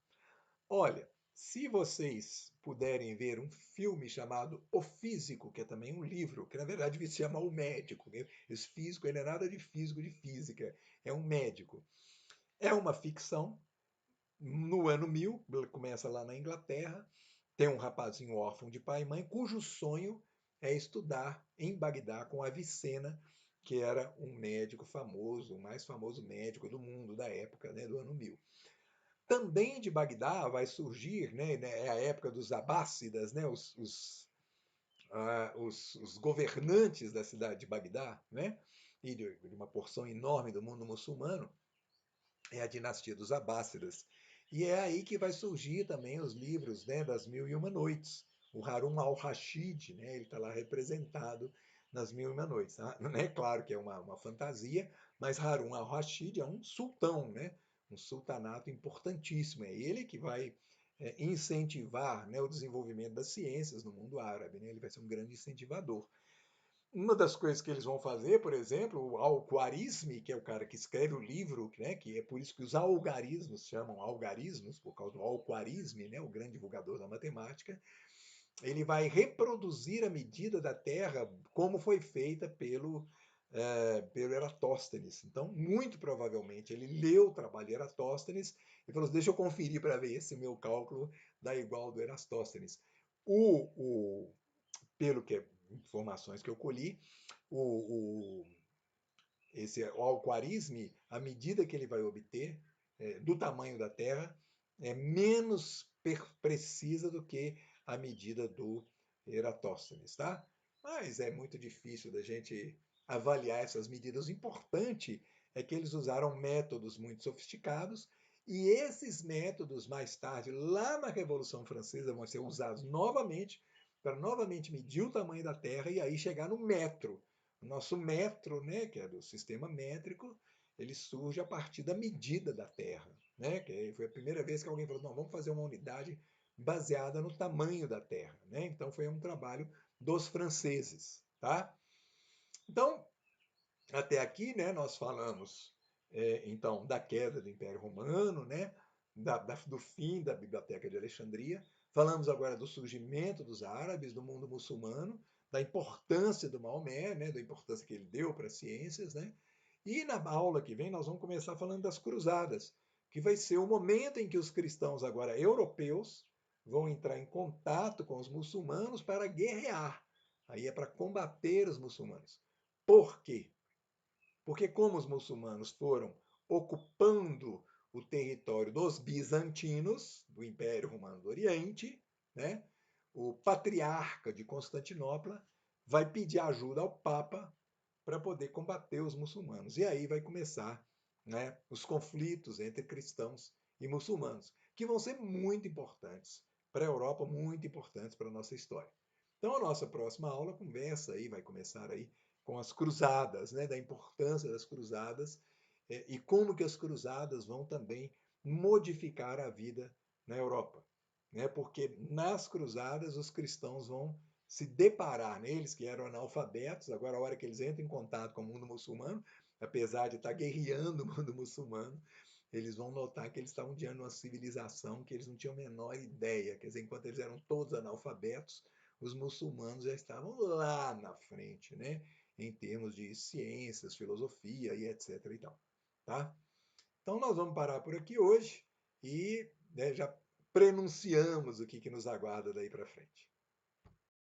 Olha, Se vocês puderem ver um filme chamado O Físico, que é também um livro, que na verdade se chama O Médico, né? Esse físico ele não é nada de físico, de física, é um médico. É uma ficção, no ano 1000, começa lá na Inglaterra, tem um rapazinho órfão de pai e mãe, cujo sonho é estudar em Bagdá com Avicena, que era um médico famoso, o mais famoso médico do mundo da época, né, do ano 1000. Também de Bagdá vai surgir, né, é a época dos abássidas, né, os governantes da cidade de Bagdá, né, e de uma porção enorme do mundo muçulmano, é a dinastia dos abássidas. E é aí que vai surgir também os livros, né, das Mil e Uma Noites. O Harun al-Rashid, né, ele está lá representado nas Mil e Uma Noites. É claro que é uma fantasia, mas Harun al-Rashid é um sultão, né, um sultanato importantíssimo. É ele que vai incentivar, né, o desenvolvimento das ciências no mundo árabe. Né? Ele vai ser um grande incentivador. Uma das coisas que eles vão fazer, por exemplo, o Al-Khwarizmi, que é o cara que escreve o livro, né, que é por isso que os algarismos chamam algarismos, por causa do Al-Khwarizmi, né, o grande divulgador da matemática, ele vai reproduzir a medida da Terra como foi feita pelo Eratóstenes. Então, muito provavelmente, ele leu o trabalho de Eratóstenes e falou assim, deixa eu conferir para ver se o meu cálculo dá igual ao do Eratóstenes. Pelo que informações que eu colhi, o, o, o alquarisme, a medida que ele vai obter do tamanho da Terra é menos precisa do que a medida do Eratóstenes, tá? Mas é muito difícil da gente avaliar essas medidas. O importante é que eles usaram métodos muito sofisticados e esses métodos, mais tarde, lá na Revolução Francesa, vão ser usados novamente para novamente medir o tamanho da Terra e aí chegar no metro. O nosso metro, né, que é do sistema métrico, ele surge a partir da medida da Terra. Né, que foi a primeira vez que alguém falou, não, vamos fazer uma unidade baseada no tamanho da Terra. Né? Então foi um trabalho dos franceses. Tá? Então, até aqui, né, nós falamos então da queda do Império Romano, né, do fim da Biblioteca de Alexandria. Falamos agora do surgimento dos árabes, do mundo muçulmano, da importância do Maomé, né, da importância que ele deu para as ciências. Né? E na aula que vem nós vamos começar falando das cruzadas, que vai ser o momento em que os cristãos agora europeus vão entrar em contato com os muçulmanos para guerrear. Aí é para combater os muçulmanos. Por quê? Porque como os muçulmanos foram ocupando o território dos bizantinos, do Império Romano do Oriente, né, o patriarca de Constantinopla vai pedir ajuda ao Papa para poder combater os muçulmanos. E aí vai começar, né, os conflitos entre cristãos e muçulmanos, que vão ser muito importantes para a Europa, muito importantes para a nossa história. Então a nossa próxima aula conversa aí, vai começar aí com as cruzadas, né, da importância das cruzadas e como que as cruzadas vão também modificar a vida na Europa, né? Porque nas cruzadas os cristãos vão se deparar neles que eram analfabetos, agora a hora que eles entram em contato com o mundo muçulmano, apesar de estar guerreando o mundo muçulmano, eles vão notar que eles estavam diante de uma civilização que eles não tinham a menor ideia. Quer dizer, enquanto eles eram todos analfabetos, os muçulmanos já estavam lá na frente, né? Em termos de ciências, filosofia e etc. E tal, tá? Então nós vamos parar por aqui hoje e né, já prenunciamos o que nos aguarda daí para frente.